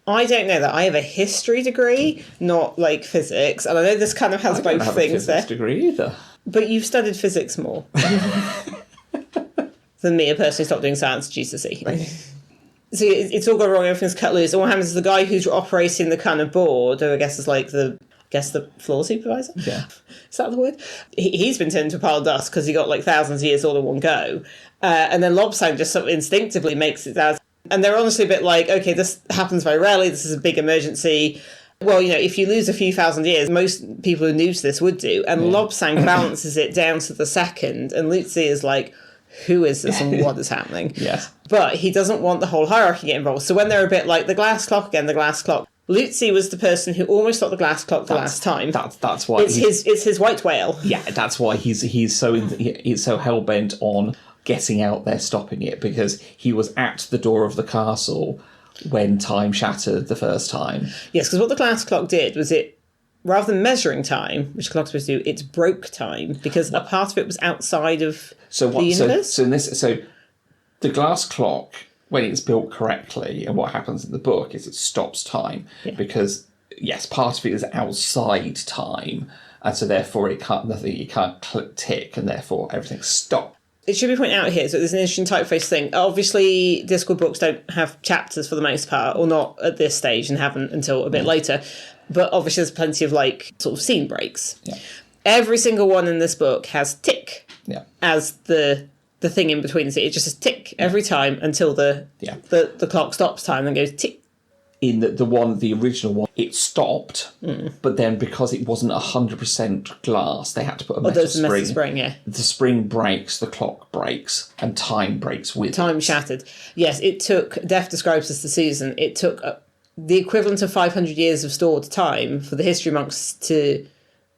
[SPEAKER 1] I don't know that. I have a history degree, not like physics, and I know this kind of has both things there. I don't have a physics
[SPEAKER 2] degree either.
[SPEAKER 1] But you've studied physics more than me, a person who stopped doing science at GCSE. So it's all gone wrong. Everything's cut loose. And what happens is the guy who's operating the kind of board, who I guess is like the floor supervisor.
[SPEAKER 2] Yeah,
[SPEAKER 1] is that the word? He's been turned into a pile of dust because he got like thousands of years all in one go, and then Lobsang just sort of instinctively makes it out. And they're honestly a bit like, okay, this happens very rarely. This is a big emergency. Well, if you lose a few thousand years, most people who are new to this would do. And Lobsang balances it down to the second. And Lucy is like, who is this and what is happening?
[SPEAKER 2] Yes.
[SPEAKER 1] But he doesn't want the whole hierarchy to get involved. So when they're a bit like, the glass clock again, the glass clock. Lucy was the person who almost stopped the glass clock the last time.
[SPEAKER 2] That's why
[SPEAKER 1] it's his white whale.
[SPEAKER 2] Yeah, that's why he's so hell bent on getting out there, stopping it, because he was at the door of the castle when time shattered the first time.
[SPEAKER 1] Yes, because what the glass clock did was it, rather than measuring time, which the clock's supposed to do, it broke time, because a part of it was outside of the universe.
[SPEAKER 2] So the glass clock, when it's built correctly, and what happens in the book is it stops time, because yes, part of it is outside time, and so therefore it can't tick, and therefore everything stops.
[SPEAKER 1] it should be pointed out here, so there's an interesting typeface thing. Obviously, Discworld books don't have chapters for the most part, or not at this stage, and haven't until a bit later. But obviously there's plenty of, like, sort of scene breaks.
[SPEAKER 2] Yeah.
[SPEAKER 1] Every single one in this book has tick as the thing in between. It just says tick every time until the clock stops time and goes tick.
[SPEAKER 2] In the original one, it stopped, but then because it wasn't 100% glass, they had to put a metal spring.
[SPEAKER 1] Metal spring, yeah.
[SPEAKER 2] The spring breaks, the clock breaks, and time breaks with
[SPEAKER 1] Time shattered. Yes, it took, Def describes this to Susan, it took the equivalent of 500 years of stored time for the history monks to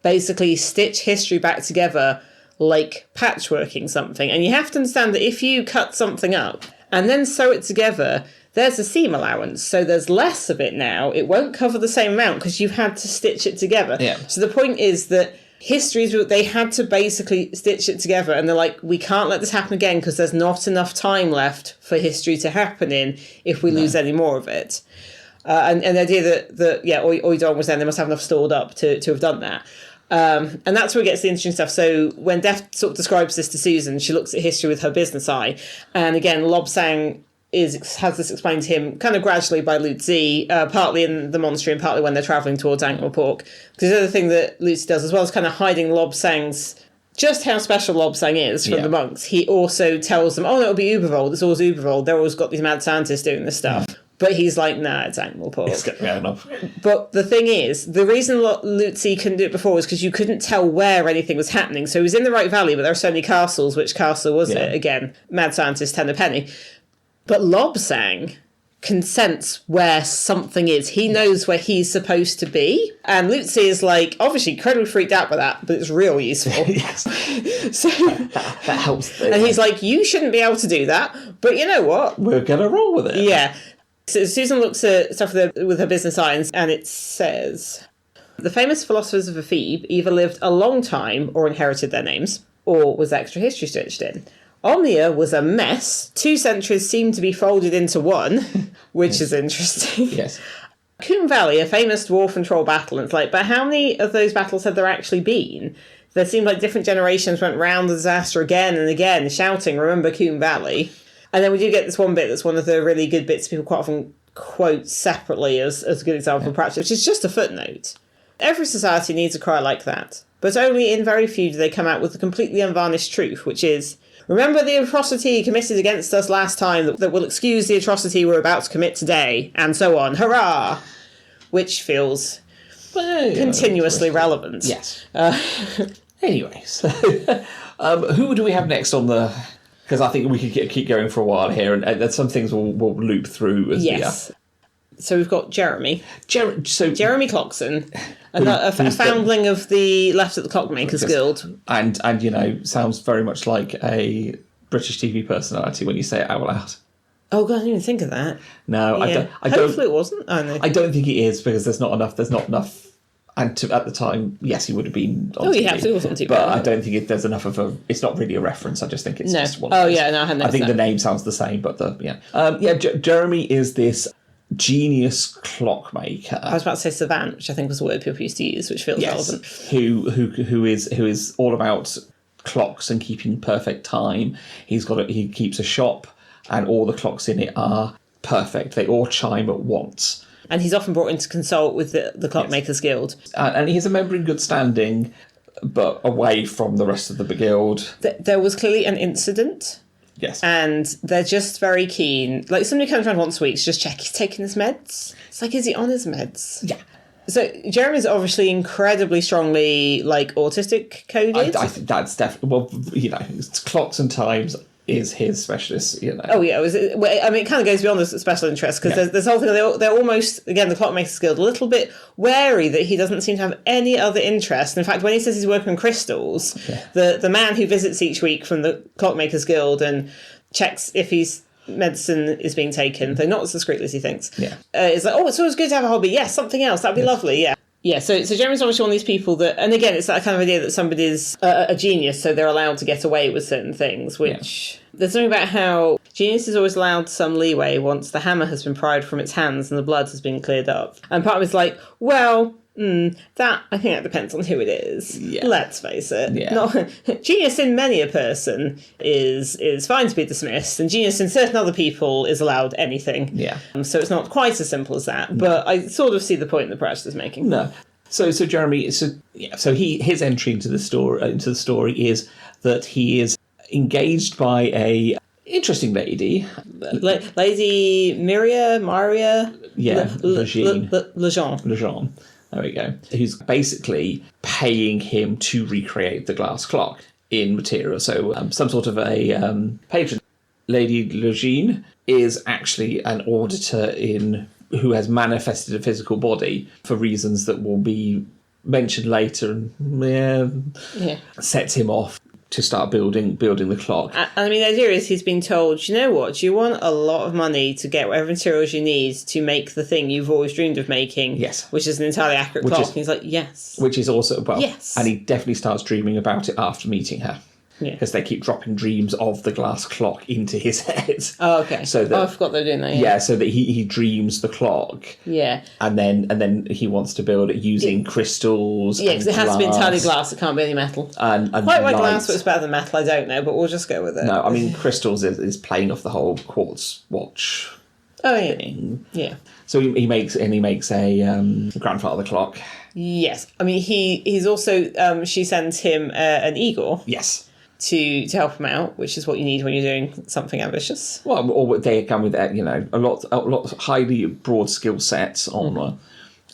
[SPEAKER 1] basically stitch history back together like patchworking something. And you have to understand that if you cut something up and then sew it together, there's a seam allowance, so there's less of it now. It won't cover the same amount because you've had to stitch it together.
[SPEAKER 2] Yeah.
[SPEAKER 1] So the point is that they had to basically stitch it together, and they're like, we can't let this happen again because there's not enough time left for history to happen in if we lose any more of it. And the idea that Oidon was then, they must have enough stored up to have done that. And that's where it gets the interesting stuff. So when Def sort of describes this to Susan, she looks at history with her business eye. And again, Lobsang has this explained to him kind of gradually by Luzi, partly in the monastery and partly when they're travelling towards Ankh-Morpork. Because the other thing that Luzi does, as well as kind of hiding Lobsang's, just how special Lobsang is from the monks, he also tells them, oh, no, it'll be Ubervold. It's always Ubervold. They've always got these mad scientists doing this stuff. But he's like, nah, it's Ankh-Morpork.
[SPEAKER 2] It's fair enough.
[SPEAKER 1] But the thing is, the reason Luzi couldn't do it before was because you couldn't tell where anything was happening. So he was in the right valley, but there are so many castles. Which castle was it? Again, mad scientist, 10 a penny. But Lobsang can sense where something is. He knows where he's supposed to be. And Luzi is like, obviously incredibly freaked out by that, but it's real useful.
[SPEAKER 2] Yes.
[SPEAKER 1] So
[SPEAKER 2] that helps.
[SPEAKER 1] And he's like, you shouldn't be able to do that, but you know what?
[SPEAKER 2] We're going to roll with it.
[SPEAKER 1] Yeah. So Susan looks at stuff with her business eyes, and it says, the famous philosophers of Ephebe either lived a long time or inherited their names, or was extra history stitched in. Omnia was a mess. 2 centuries seemed to be folded into one, which is interesting.
[SPEAKER 2] Yes.
[SPEAKER 1] Coombe Valley, a famous dwarf and troll battle. And it's like, but how many of those battles had there actually been? There seemed like different generations went round the disaster again and again, shouting, remember Coombe Valley. And then we do get this one bit that's one of the really good bits people quite often quote separately as a good example of Pratchett, which is just a footnote. Every society needs a cry like that, but only in very few do they come out with the completely unvarnished truth, which is, remember the atrocity committed against us last time that will excuse the atrocity we're about to commit today, and so on. Hurrah! Which feels continuously relevant.
[SPEAKER 2] Yes. Anyway, so who do we have next on the... Because I think we could keep going for a while here, and some things will loop through as
[SPEAKER 1] yes. So we've got Jeremy. Jeremy Clockson, a foundling of the left at the Clockmakers Guild.
[SPEAKER 2] And sounds very much like a British TV personality when you say it out loud.
[SPEAKER 1] Oh God, I didn't even think of that.
[SPEAKER 2] No,
[SPEAKER 1] yeah. Hopefully it wasn't. Oh, no.
[SPEAKER 2] I don't think it is, because there's not enough. And at the time, yes, he would have been on TV.
[SPEAKER 1] He absolutely was on TV.
[SPEAKER 2] But I don't think there's enough of a... It's not really a reference. I just think it's just one of those.
[SPEAKER 1] Yeah, no, I hadn't noticed
[SPEAKER 2] I think the name sounds the same, but Jeremy is this genius clockmaker.
[SPEAKER 1] I was about to say savant, which I think was the word people used to use, which feels relevant.
[SPEAKER 2] Who is all about clocks and keeping perfect time. He keeps a shop, and all the clocks in it are perfect. They all chime at once.
[SPEAKER 1] And he's often brought in to consult with the Clockmakers Guild.
[SPEAKER 2] And he's a member in good standing, but away from the rest of the guild.
[SPEAKER 1] There was clearly an incident.
[SPEAKER 2] Yes.
[SPEAKER 1] And they're just very keen. Like, somebody comes around once a week to just check he's taking his meds. It's like, is he on his meds?
[SPEAKER 2] Yeah.
[SPEAKER 1] So Jeremy's obviously incredibly strongly, autistic coded.
[SPEAKER 2] I think that's definitely... Well, it's clocks and times... is his specialist,
[SPEAKER 1] Oh, yeah. It kind of goes beyond the special interest, because there's this whole thing, they're almost, again, the Clockmakers Guild, a little bit wary that he doesn't seem to have any other interest. In fact, when he says he's working on crystals, the man who visits each week from the Clockmakers Guild and checks if his medicine is being taken, though not as discreetly as he thinks, is like, oh, it's always good to have a hobby. Yes, something else. That'd be lovely, yeah. Yeah, so Jeremy's obviously one of these people that, and again, it's that kind of idea that somebody's a genius, so they're allowed to get away with certain things, which there's something about how genius is always allowed some leeway once the hammer has been pried from its hands and the blood has been cleared up. And part of it's like, well, That, I think that depends on who it is.
[SPEAKER 2] Yeah.
[SPEAKER 1] Let's face it.
[SPEAKER 2] Yeah.
[SPEAKER 1] Genius in many a person is fine to be dismissed, and genius in certain other people is allowed anything.
[SPEAKER 2] Yeah.
[SPEAKER 1] So it's not quite as simple as that, but I sort of see the point that Pratchett is making.
[SPEAKER 2] No. So Jeremy, his entry into the story is that he is engaged by a interesting lady.
[SPEAKER 1] Lady Maria?
[SPEAKER 2] Yeah, Lejeune.
[SPEAKER 1] Lejeune.
[SPEAKER 2] There we go. Who's basically paying him to recreate the glass clock in material. So some sort of a patron. Lady Lejeune is actually an auditor who has manifested a physical body for reasons that will be mentioned later, and sets him off to start building the clock.
[SPEAKER 1] I mean, the idea is he's been told, you know what, you want a lot of money to get whatever materials you need to make the thing you've always dreamed of making.
[SPEAKER 2] Yes.
[SPEAKER 1] Which is an entirely accurate clock. And he's like, yes.
[SPEAKER 2] Which is also,
[SPEAKER 1] yes.
[SPEAKER 2] And he definitely starts dreaming about it after meeting her.
[SPEAKER 1] Yeah.
[SPEAKER 2] Because they keep dropping dreams of the glass clock into his head.
[SPEAKER 1] Oh, okay.
[SPEAKER 2] I
[SPEAKER 1] forgot they're doing that.
[SPEAKER 2] Yeah, so that he dreams the clock.
[SPEAKER 1] Yeah.
[SPEAKER 2] And then he wants to build it using crystals.
[SPEAKER 1] Yeah, because it has to be entirely glass. It can't be any metal.
[SPEAKER 2] And
[SPEAKER 1] quite why glass was better than metal, I don't know, but we'll just go with it.
[SPEAKER 2] No, I mean crystals is playing off the whole quartz watch.
[SPEAKER 1] Oh yeah.
[SPEAKER 2] Thing.
[SPEAKER 1] Yeah.
[SPEAKER 2] So he makes a grandfather clock.
[SPEAKER 1] Yes, I mean he's also she sends him an eagle.
[SPEAKER 2] Yes.
[SPEAKER 1] To help him out, which is what you need when you're doing something ambitious.
[SPEAKER 2] Well, or they come with a lot of highly broad skill sets on,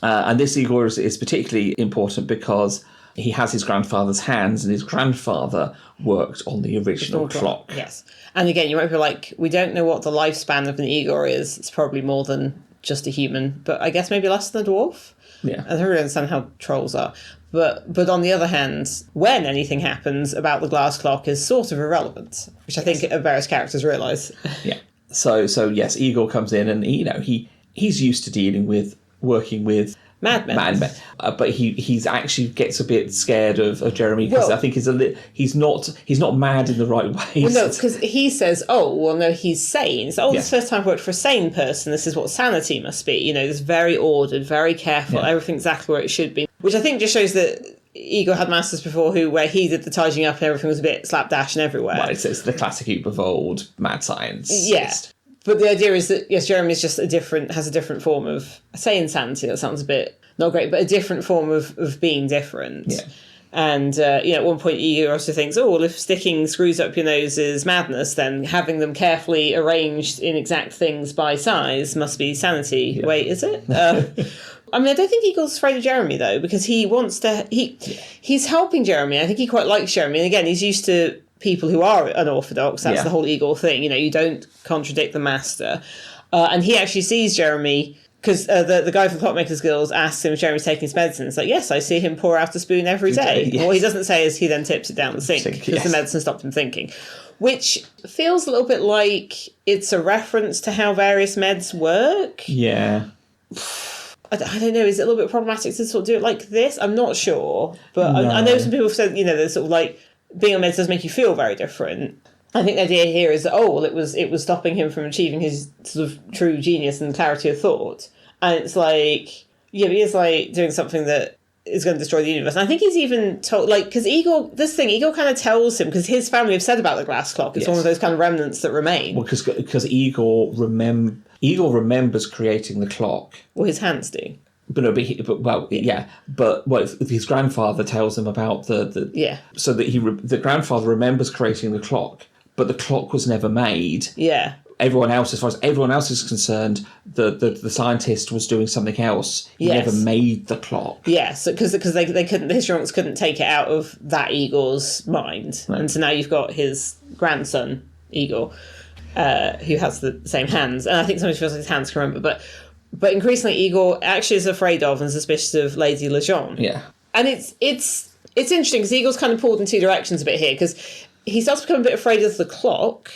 [SPEAKER 2] and this eagle is particularly important because he has his grandfather's hands, and his grandfather worked on the original clock.
[SPEAKER 1] Yes, and again, you might be like, we don't know what the lifespan of an eagle is. It's probably more than just a human, but I guess maybe less than a dwarf.
[SPEAKER 2] Yeah,
[SPEAKER 1] I don't really understand how trolls are. But on the other hand, when anything happens about the glass clock is sort of irrelevant, which I think various characters realise.
[SPEAKER 2] Yeah. So yes, Eagle comes in, and he's used to working with madmen. But he's actually gets a bit scared of Jeremy because I think he's not mad in the right way.
[SPEAKER 1] Well, no, because he says, oh, well, no, he's sane. So, this is the first time I've worked for a sane person. This is what sanity must be. This very ordered, very careful, everything exactly where it should be. Which I think just shows that Eagle had masters before where he did the tidying up and everything was a bit slapdash and everywhere.
[SPEAKER 2] Right, so it's the classic heap of old mad science.
[SPEAKER 1] Yeah. But the idea is that, yes, Jeremy is just has a different form of, I say insanity, that sounds a bit not great, but a different form of being different.
[SPEAKER 2] Yeah.
[SPEAKER 1] And, at one point, Eagle also thinks, oh, well, if sticking screws up your nose is madness, then having them carefully arranged in exact things by size must be sanity. Yeah. Wait, is it? I mean, I don't think Eagle's afraid of Jeremy, though, because he wants to... He's helping Jeremy. I think he quite likes Jeremy. And again, he's used to people who are unorthodox. That's the whole Eagle thing. You don't contradict the master. And he actually sees Jeremy... Because the guy from Clockmaker's Guild asks him if Jeremy's taking his medicine. It's like, yes, I see him pour out a spoon every day. Yes. What he doesn't say is he then tips it down the sink because the medicine stopped him thinking. Which feels a little bit like it's a reference to how various meds work.
[SPEAKER 2] Yeah.
[SPEAKER 1] I don't know, is it a little bit problematic to sort of do it like this? I'm not sure. But no. I know some people have said, that sort of like being on meds does make you feel very different. I think the idea here is that, it was stopping him from achieving his sort of true genius and clarity of thought. And it's like, but he is like doing something that is going to destroy the universe. And I think he's even told, because Eagle kind of tells him, because his family have said about the glass clock, it's one of those kind of remnants that remain.
[SPEAKER 2] Well, because Eagle remembers creating the clock.
[SPEAKER 1] Well, his hands do.
[SPEAKER 2] But his grandfather tells him about the so that the grandfather remembers creating the clock, but the clock was never made.
[SPEAKER 1] Yeah.
[SPEAKER 2] Everyone else, as far as everyone else is concerned, the scientist was doing something else. He never made the clock.
[SPEAKER 1] Yes, because they couldn't, the history monks couldn't take it out of that Eagle's mind, and so now you've got his grandson Eagle, who has the same hands, and I think sometimes feels like his hands can remember, but increasingly Eagle actually is afraid of and suspicious of Lady Lejeune.
[SPEAKER 2] Yeah,
[SPEAKER 1] and it's interesting because Eagle's kind of pulled in two directions a bit here because he starts to become a bit afraid of the clock.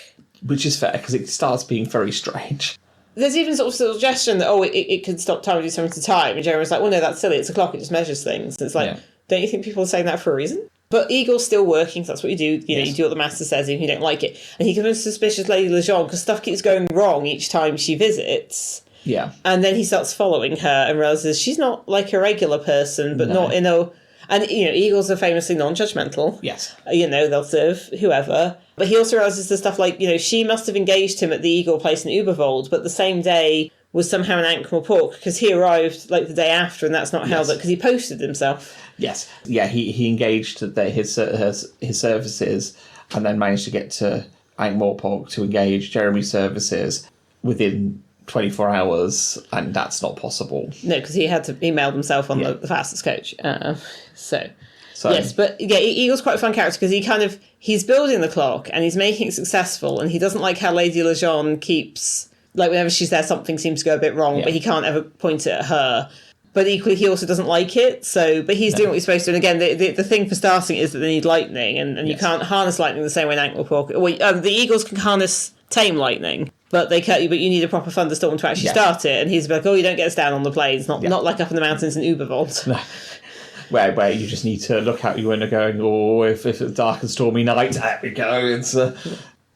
[SPEAKER 1] Which
[SPEAKER 2] is fair, because it starts being very strange.
[SPEAKER 1] There's even sort of suggestion that, it could stop time and do something to time. And Jeremy's like, well, no, that's silly. It's a clock. It just measures things. And it's like, don't you think people are saying that for a reason? But Eagle's still working, so that's what you do. You do what the master says, even if you don't like it. And he becomes suspicious Lady Lejeune because stuff keeps going wrong each time she visits.
[SPEAKER 2] Yeah.
[SPEAKER 1] And then he starts following her and realises she's not like a regular person, but not in a... And, eagles are famously non-judgmental.
[SPEAKER 2] Yes.
[SPEAKER 1] They'll serve whoever. But he also realises the stuff like, she must have engaged him at the Eagle place in Ubervold, but the same day was somehow an Ankh-Morpork, because he arrived like the day after, and that's not how that... Because he posted himself.
[SPEAKER 2] Yes. Yeah, he engaged his services and then managed to get to Ankh-Morpork to engage Jeremy's services within 24 hours, and that's not possible.
[SPEAKER 1] No, because he had to email himself on the fastest coach. So yes, but Eagle's quite a fun character because he's building the clock and he's making it successful, and he doesn't like how Lady Lejeune keeps, like, whenever she's there something seems to go a bit wrong, but he can't ever point it at her. But equally, he also doesn't like it. But he's doing what he's supposed to. And again, the thing for starting is that they need lightning, and you can't harness lightning the same way in Ankh-Morpork. The Eagles can harness tame lightning, but they can't. But you need a proper thunderstorm to actually start it. And he's like, "Oh, you don't get us down on the plains, not like up in the mountains in Ubervold."
[SPEAKER 2] No. Where you just need to look out your window, going, "Oh, if it's a dark and stormy night, there we go." It's.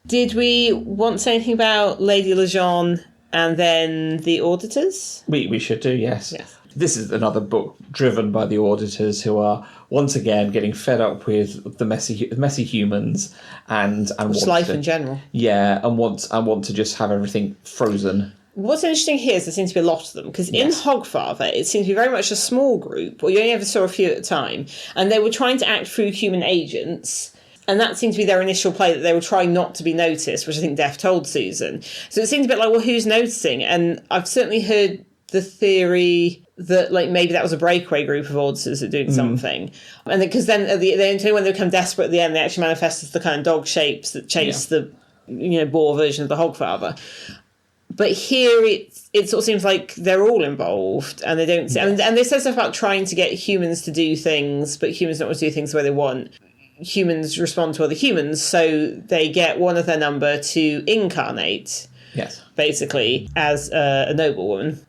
[SPEAKER 1] Did we want to say anything about Lady Lejeune and then the auditors?
[SPEAKER 2] We should do, yes. This is another book driven by the auditors, who are once again getting fed up with the messy humans and
[SPEAKER 1] just life in general.
[SPEAKER 2] Yeah, and want to just have everything frozen.
[SPEAKER 1] What's interesting here is there seems to be a lot of them, because in Hogfather it seems to be very much a small group, or you only ever saw a few at a time, and they were trying to act through human agents. And that seemed to be their initial play, that they were trying not to be noticed, which I think Def told Susan. So it seems a bit like, well, who's noticing? And I've certainly heard the theory that, like, maybe that was a breakaway group of auditors that are doing something. And because then at the end, when they become desperate at the end, they actually manifest as the kind of dog shapes that chase the boar version of the Hogfather. But here it sort of seems like they're all involved, and they don't... And they say stuff about trying to get humans to do things, but humans don't want to do things the way they want. Humans respond to other humans, so they get one of their number to incarnate, basically, as a noblewoman.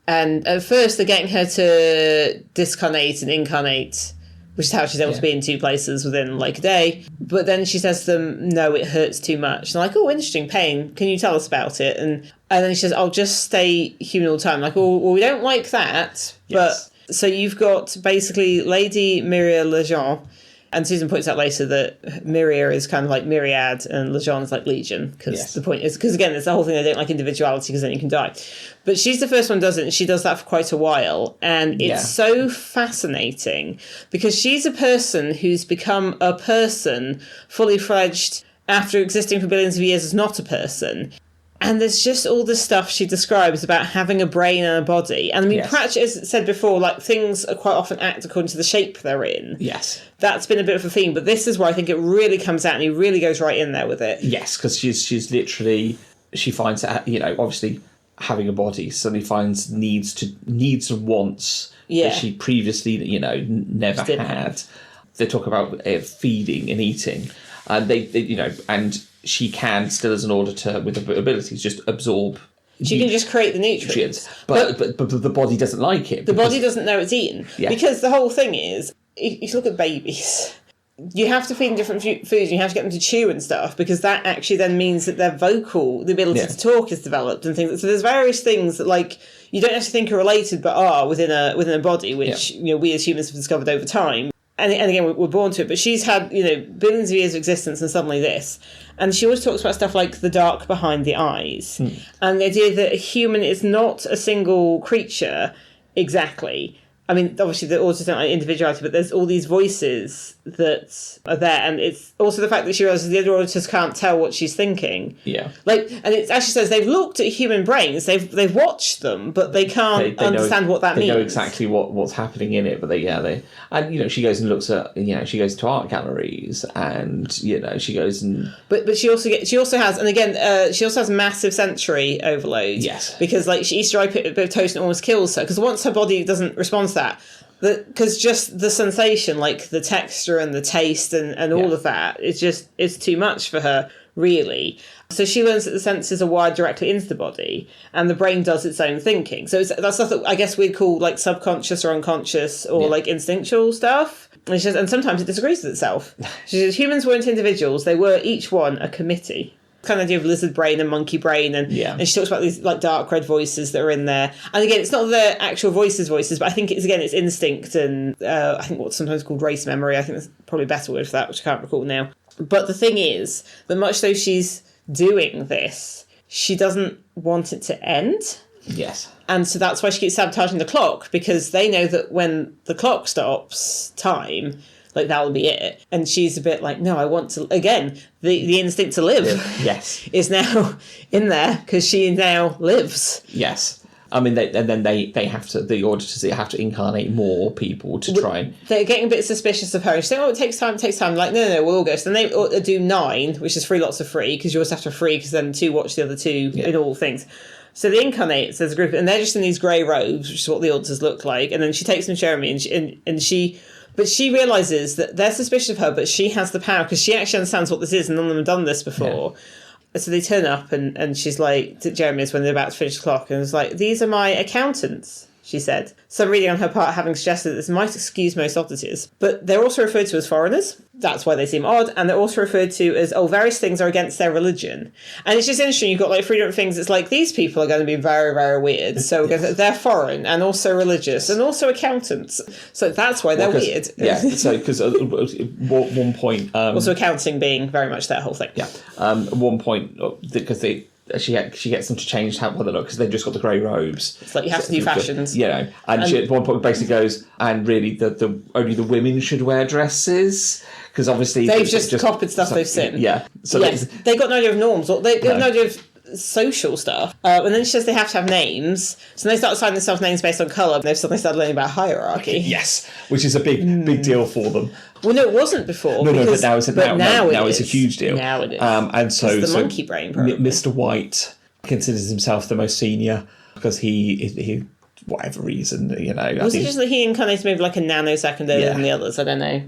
[SPEAKER 1] And at first they're getting her to discarnate and incarnate, which is how she's able to be in two places within like a day. But then she says to them, no, it hurts too much. And they're like, oh, interesting, pain. Can you tell us about it? And then she says, I'll just stay human all the time. Like, well, we don't like that. But so you've got basically Lady Myria Lejeune. And Susan points out later that Myria is kind of like myriad and Lejeune is like legion. Because the point is, because again, it's the whole thing, they don't like individuality because then you can die. But she's the first one who does it, and she does that for quite a while. And it's so fascinating because she's a person who's become a person fully fledged after existing for billions of years as not a person. And there's just all this stuff she describes about having a brain and a body. And I mean, Pratchett has said before, like, things are quite often act according to the shape they're in.
[SPEAKER 2] Yes.
[SPEAKER 1] That's been a bit of a theme, but this is where I think it really comes out and he really goes right in there with it.
[SPEAKER 2] Yes, because she's literally, she finds that, obviously having a body suddenly finds needs and wants that she previously, never had. They talk about feeding and eating. And they and she can still, as an auditor with abilities, just absorb.
[SPEAKER 1] She can just create the nutrients,
[SPEAKER 2] but the body doesn't like it.
[SPEAKER 1] The body doesn't know it's eaten because the whole thing is, if you look at babies, you have to feed them different foods. And you have to get them to chew and stuff because that actually then means that their vocal, the ability to talk, is developed and things. So there's various things that like you don't have to think are related, but are within a body, which we as humans have discovered over time. And again, we're born to it, but she's had, billions of years of existence and suddenly this. And she always talks about stuff like the dark behind the eyes. And the idea that a human is not a single creature exactly. I mean, obviously, the auditors don't like individuality, but there's all these voices that are there. And it's also the fact that she realizes the other auditors can't tell what she's thinking.
[SPEAKER 2] Yeah.
[SPEAKER 1] And it actually says they've looked at human brains, they've watched them, but they can't understand what that means.
[SPEAKER 2] They know exactly what's happening in it, but and she goes and looks at, she goes to art galleries, and she goes and. But
[SPEAKER 1] she also has, and again, she also has massive sensory overload.
[SPEAKER 2] Yes. Because
[SPEAKER 1] she eats a bit of toast and it almost kills her. Because once her body doesn't respond to that, because just the sensation, like the texture and the taste and all of that, it's too much for her, really. So she learns that the senses are wired directly into the body, and the brain does its own thinking. So that's stuff that I guess we'd call like subconscious or unconscious or like instinctual stuff. And sometimes it disagrees with itself. She says humans weren't individuals; they were each one a committee. kind of idea of lizard brain and monkey brain, and she talks about these like dark red voices that are in there. And again, it's not the actual voices, but I think it's instinct and I think what's sometimes called race memory. I think that's probably a better word for that, which I can't recall now. But the thing is that much though she's doing this, she doesn't want it to end.
[SPEAKER 2] Yes.
[SPEAKER 1] And so that's why she keeps sabotaging the clock, because they know that when the clock stops time, like, that'll be it. And she's a bit like, no, I want to, again, the instinct to live
[SPEAKER 2] yes.
[SPEAKER 1] is now in there, because she now lives.
[SPEAKER 2] Yes. I mean, they have to, the auditors, they have to incarnate more people to try and...
[SPEAKER 1] They're getting a bit suspicious of her. She's saying, oh, it takes time. Like, no, we'll all go. So then they do 9, which is 3 lots of free, because you always have to have free, because then 2 watch the other 2 in all things. So the incarnates, there's a group, and they're just in these grey robes, which is what the auditors look like. And then she takes them to Jeremy, but she realises that they're suspicious of her, but she has the power, because she actually understands what this is, and none of them have done this before. Yeah. So they turn up, and she's like, to Jeremy's when they're about to finish the clock, and it's like, these are my accountants, she said. Some reading on her part having suggested that this might excuse most oddities. But they're also referred to as foreigners. That's why they seem odd. And they're also referred to as, various things are against their religion. And it's just interesting. You've got like 3 different things. It's like, these people are going to be very, very weird. So they're foreign and also religious and also accountants. So that's why they're weird.
[SPEAKER 2] Yeah, so because at one point...
[SPEAKER 1] also accounting being very much their whole thing.
[SPEAKER 2] Yeah. At one point, because she gets them to change how they look, because they've just got the grey robes.
[SPEAKER 1] It's like you have to do fashions.
[SPEAKER 2] You know, and she at one point basically goes, and really the only the women should wear dresses, because obviously
[SPEAKER 1] they've just copied stuff they've seen.
[SPEAKER 2] Yeah, so
[SPEAKER 1] they got no idea of norms, or they got no idea of social stuff. And then she says they have to have names, so they start assigning themselves names based on colour, and they've suddenly started learning about hierarchy.
[SPEAKER 2] Yes, which is a big deal for them.
[SPEAKER 1] Well, no, it wasn't before.
[SPEAKER 2] No, but now it's a huge deal.
[SPEAKER 1] Now it is.
[SPEAKER 2] And so
[SPEAKER 1] it's the monkey brain, probably.
[SPEAKER 2] Mr. White considers himself the most senior, because he whatever reason, you know.
[SPEAKER 1] Was it just that he incarnated maybe like a nanosecond earlier than the others? I don't know.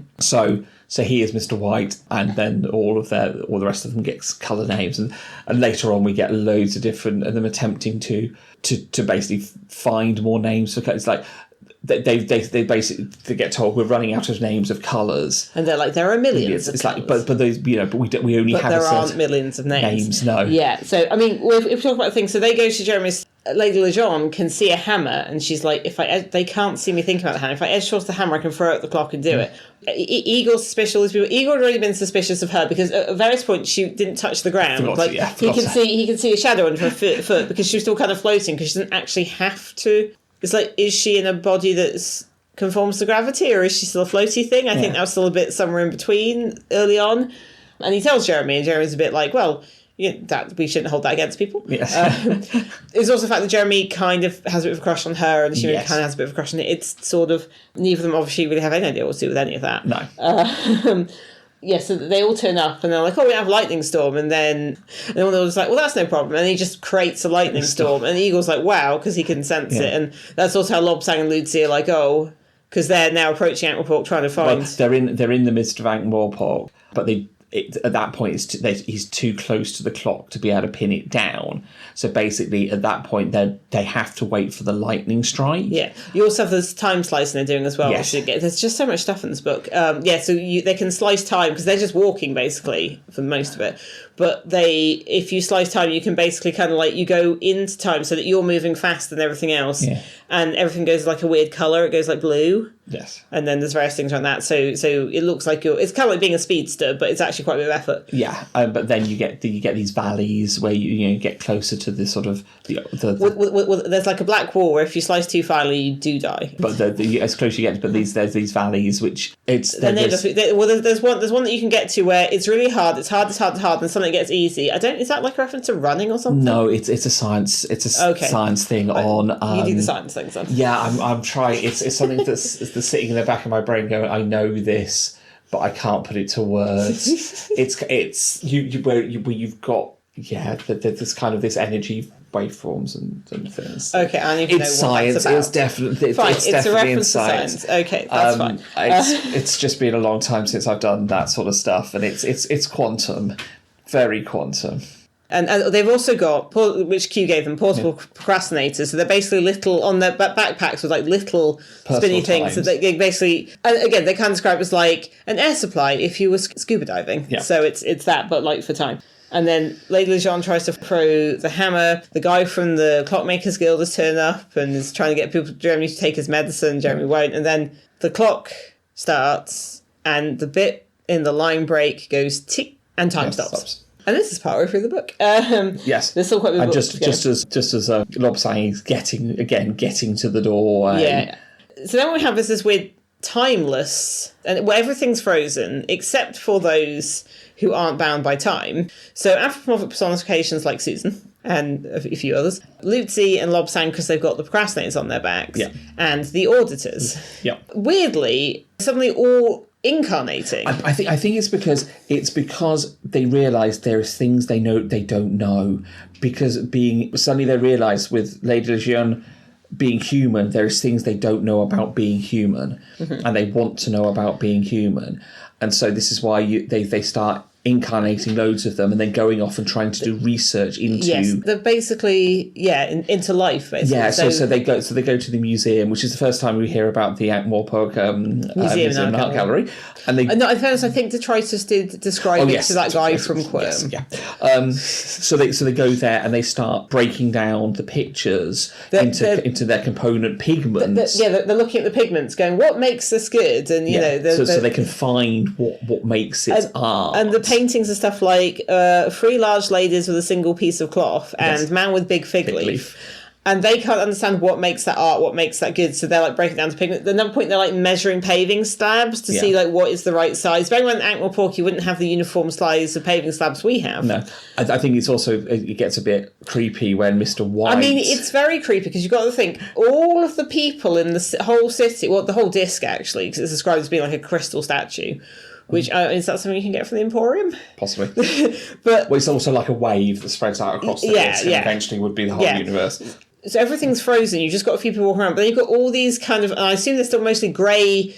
[SPEAKER 2] So he is Mr. White, and then all the rest of them get colour names, and later on we get loads of different, and them attempting to basically find more names for. It's like they basically get told we're running out of names of colours, and they're like, there are millions. It's like, but those, you know, but we only have.
[SPEAKER 1] There aren't millions of names.
[SPEAKER 2] No.
[SPEAKER 1] Yeah. So I mean, if we talk about things, so they go to Jeremy's. Lady Lejeune can see a hammer, and she's like, they can't see me thinking about the hammer. If I edge towards the hammer, I can throw it at the clock and do it. Eagle's suspicious of these people. Eagle had already been suspicious of her, because at various points she didn't touch the ground. He can see a shadow under her foot, because she was still kind of floating, because she doesn't actually have to. It's like, is she in a body that's conforms to gravity, or is she still a floaty thing? I think that was still a bit somewhere in between early on. And he tells Jeremy, and Jeremy's a bit like, well, that we shouldn't hold that against people.
[SPEAKER 2] Yes.
[SPEAKER 1] It's also the fact that Jeremy kind of has a bit of a crush on her, and she kind of has a bit of a crush on it. It's sort of, neither of them obviously really have any idea what to do with any of that.
[SPEAKER 2] No.
[SPEAKER 1] So they all turn up, and they're like, oh, we have a lightning storm, and then one of them was like, well, that's no problem, and he just creates a lightning storm, and the Eagle's like, wow, because he can sense it, and that's also how Lobsang and Lucy are like, oh, because they're now approaching Ankh-Morpork trying to find...
[SPEAKER 2] Well, they're in the midst of Ankh-Morpork, but at that point, he's too close to the clock to be able to pin it down. So basically, at that point, they have to wait for the lightning strike. Yeah. You also have this time slicing they're doing as well. Yes.
[SPEAKER 1] There's just so much stuff in this book. So they can slice time, because they're just walking, basically, for most of it. But if you slice time, you can basically kind of like, you go into time so that you're moving faster than everything else. Yeah. And everything goes like a weird colour. It goes like blue.
[SPEAKER 2] Yes.
[SPEAKER 1] And then there's various things around that. So it looks like it's kind of like being a speedster, but it's actually quite a bit of effort.
[SPEAKER 2] Yeah. But then you get these valleys where you get closer to the sort of
[SPEAKER 1] there's like a black wall where if you slice too finely, you do die.
[SPEAKER 2] But as close you get, but there's these valleys which there's one
[SPEAKER 1] that you can get to where it's really hard. It's hard, and suddenly it gets easy. Is that like a reference to running or something?
[SPEAKER 2] No, it's a science. It's a science thing on.
[SPEAKER 1] You do the science things then.
[SPEAKER 2] Yeah, I'm trying. It's something that's sitting in the back of my brain going, I know this, but I can't put it to words. it's where you've got there's kind of this energy waveforms and things.
[SPEAKER 1] Okay, I need to know
[SPEAKER 2] science.
[SPEAKER 1] What that's about.
[SPEAKER 2] It's definitely
[SPEAKER 1] fine.
[SPEAKER 2] It's
[SPEAKER 1] a
[SPEAKER 2] definitely
[SPEAKER 1] reference
[SPEAKER 2] in science.
[SPEAKER 1] To science. Okay, that's fine.
[SPEAKER 2] It's just been a long time since I've done that sort of stuff, and it's quantum, very quantum.
[SPEAKER 1] And they've also got, which Q gave them, portable procrastinators. So they're basically little, on their backpacks with like little
[SPEAKER 2] personal
[SPEAKER 1] spinny things.
[SPEAKER 2] times.
[SPEAKER 1] So they basically, and again, they kind of describe it as like an air supply if you were scuba diving.
[SPEAKER 2] Yeah.
[SPEAKER 1] So it's that, but like for time. And then Lady Lejeune tries to throw the hammer. The guy from the Clockmakers Guild has turned up and is trying to get Jeremy to take his medicine. Jeremy won't. And then the clock starts and the bit in the line break goes tick and time stops. And this is partway through the book.
[SPEAKER 2] Yes.
[SPEAKER 1] There's still quite a bit of
[SPEAKER 2] and
[SPEAKER 1] books to go.
[SPEAKER 2] just as Lobsang is getting to the door.
[SPEAKER 1] Yeah. So then what we have is this weird timeless, and where everything's frozen except for those who aren't bound by time. So anthropomorphic personifications like Susan and a few others, Lutzi and Lobsang because they've got the procrastinators on their backs, and the auditors.
[SPEAKER 2] Yeah.
[SPEAKER 1] Weirdly, suddenly all incarnating.
[SPEAKER 2] I think it's because they realise there's things they don't know, because suddenly they realise with Lady Lejeune being human, there's things they don't know about being human, and they want to know about being human, and so this is why they start incarnating loads of them and then going off and trying to do research into.
[SPEAKER 1] Yes, they're basically into life basically.
[SPEAKER 2] Yeah, so they go to the museum, which is the first time we hear about the Ankh-Morpork Museum and Art Gallery. And they,
[SPEAKER 1] no, in fairness, I think Detritus did describe it to that guy from Quirm.
[SPEAKER 2] So they go there and they start breaking down the pictures into their component pigments.
[SPEAKER 1] They're looking at the pigments, going, "What makes this good?" And
[SPEAKER 2] so they can find what makes it art.
[SPEAKER 1] And the paintings are stuff like 3 large ladies with a single piece of cloth and man with big fig leaf. And they can't understand what makes that art, what makes that good. So they're like breaking it down to pigment. At another point, they're like measuring paving slabs to see like what is the right size. Bearing in mind Ankh-Morpork, you wouldn't have the uniform size of paving slabs we have.
[SPEAKER 2] No, I think it's also, it gets a bit creepy when Mr. White.
[SPEAKER 1] I mean, it's very creepy because you've got to think all of the people in the whole city, well, the whole disc actually, because it's described as being like a crystal statue. Which is that something you can get from the Emporium?
[SPEAKER 2] Possibly.
[SPEAKER 1] But
[SPEAKER 2] it's also like a wave that spreads out across the disc and eventually would be the whole universe.
[SPEAKER 1] So everything's frozen. You've just got a few people walking around. But then you've got all these kind of, and I assume they're still mostly grey,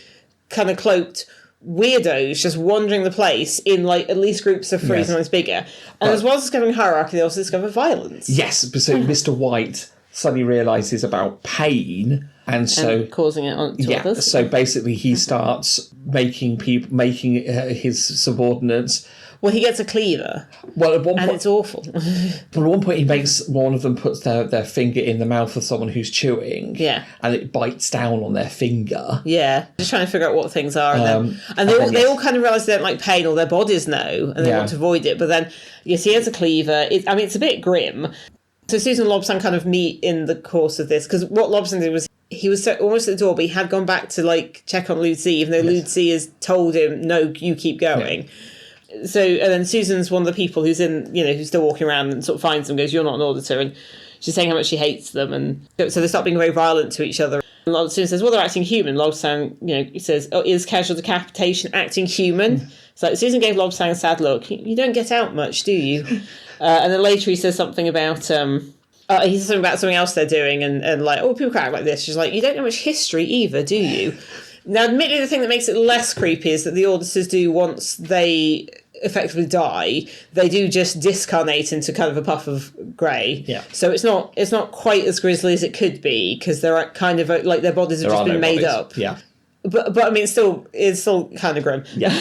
[SPEAKER 1] kind of cloaked weirdos just wandering the place in like at least groups of 3 times bigger. And as well as discovering hierarchy, they also discover violence.
[SPEAKER 2] Yes, but so Mr. White suddenly realises about pain and
[SPEAKER 1] causing it on to others.
[SPEAKER 2] So basically he starts making his subordinates.
[SPEAKER 1] Well, he gets a cleaver.
[SPEAKER 2] Well, at one point,
[SPEAKER 1] and it's awful.
[SPEAKER 2] But at one point, he makes one of them puts their finger in the mouth of someone who's chewing.
[SPEAKER 1] Yeah.
[SPEAKER 2] And it bites down on their finger.
[SPEAKER 1] Yeah. Just trying to figure out what things are. And they all kind of realise they don't like pain, or their bodies know, and they want to avoid it. But then, yes, he has a cleaver. It's a bit grim. So Susan and Lobsang kind of meet in the course of this, because what Lobsang did was he was almost at the door, but he had gone back to like check on Lutzi, even though Lutzi has told him, "No, you keep going." Yeah. So, and then Susan's one of the people who's who's still walking around and sort of finds them, goes, "You're not an auditor," and she's saying how much she hates them, and so they start being very violent to each other. And Susan says, "Well, they're acting human." Lobsang, he says, "Oh, is casual decapitation acting human?" So Susan gave Lobsang a sad look. "You don't get out much, do you?" And then later he says something about he says something about something else they're doing, and like, "Oh, people can't act like this." She's like, "You don't know much history either, do you?" Now, admittedly, the thing that makes it less creepy is that the auditors do, once they effectively die, they do just discarnate into kind of a puff of grey.
[SPEAKER 2] Yeah.
[SPEAKER 1] So it's not quite as grisly as it could be, because they're kind of like their bodies have just been made up.
[SPEAKER 2] Yeah.
[SPEAKER 1] But I mean, it's still kind of grim.
[SPEAKER 2] Yeah.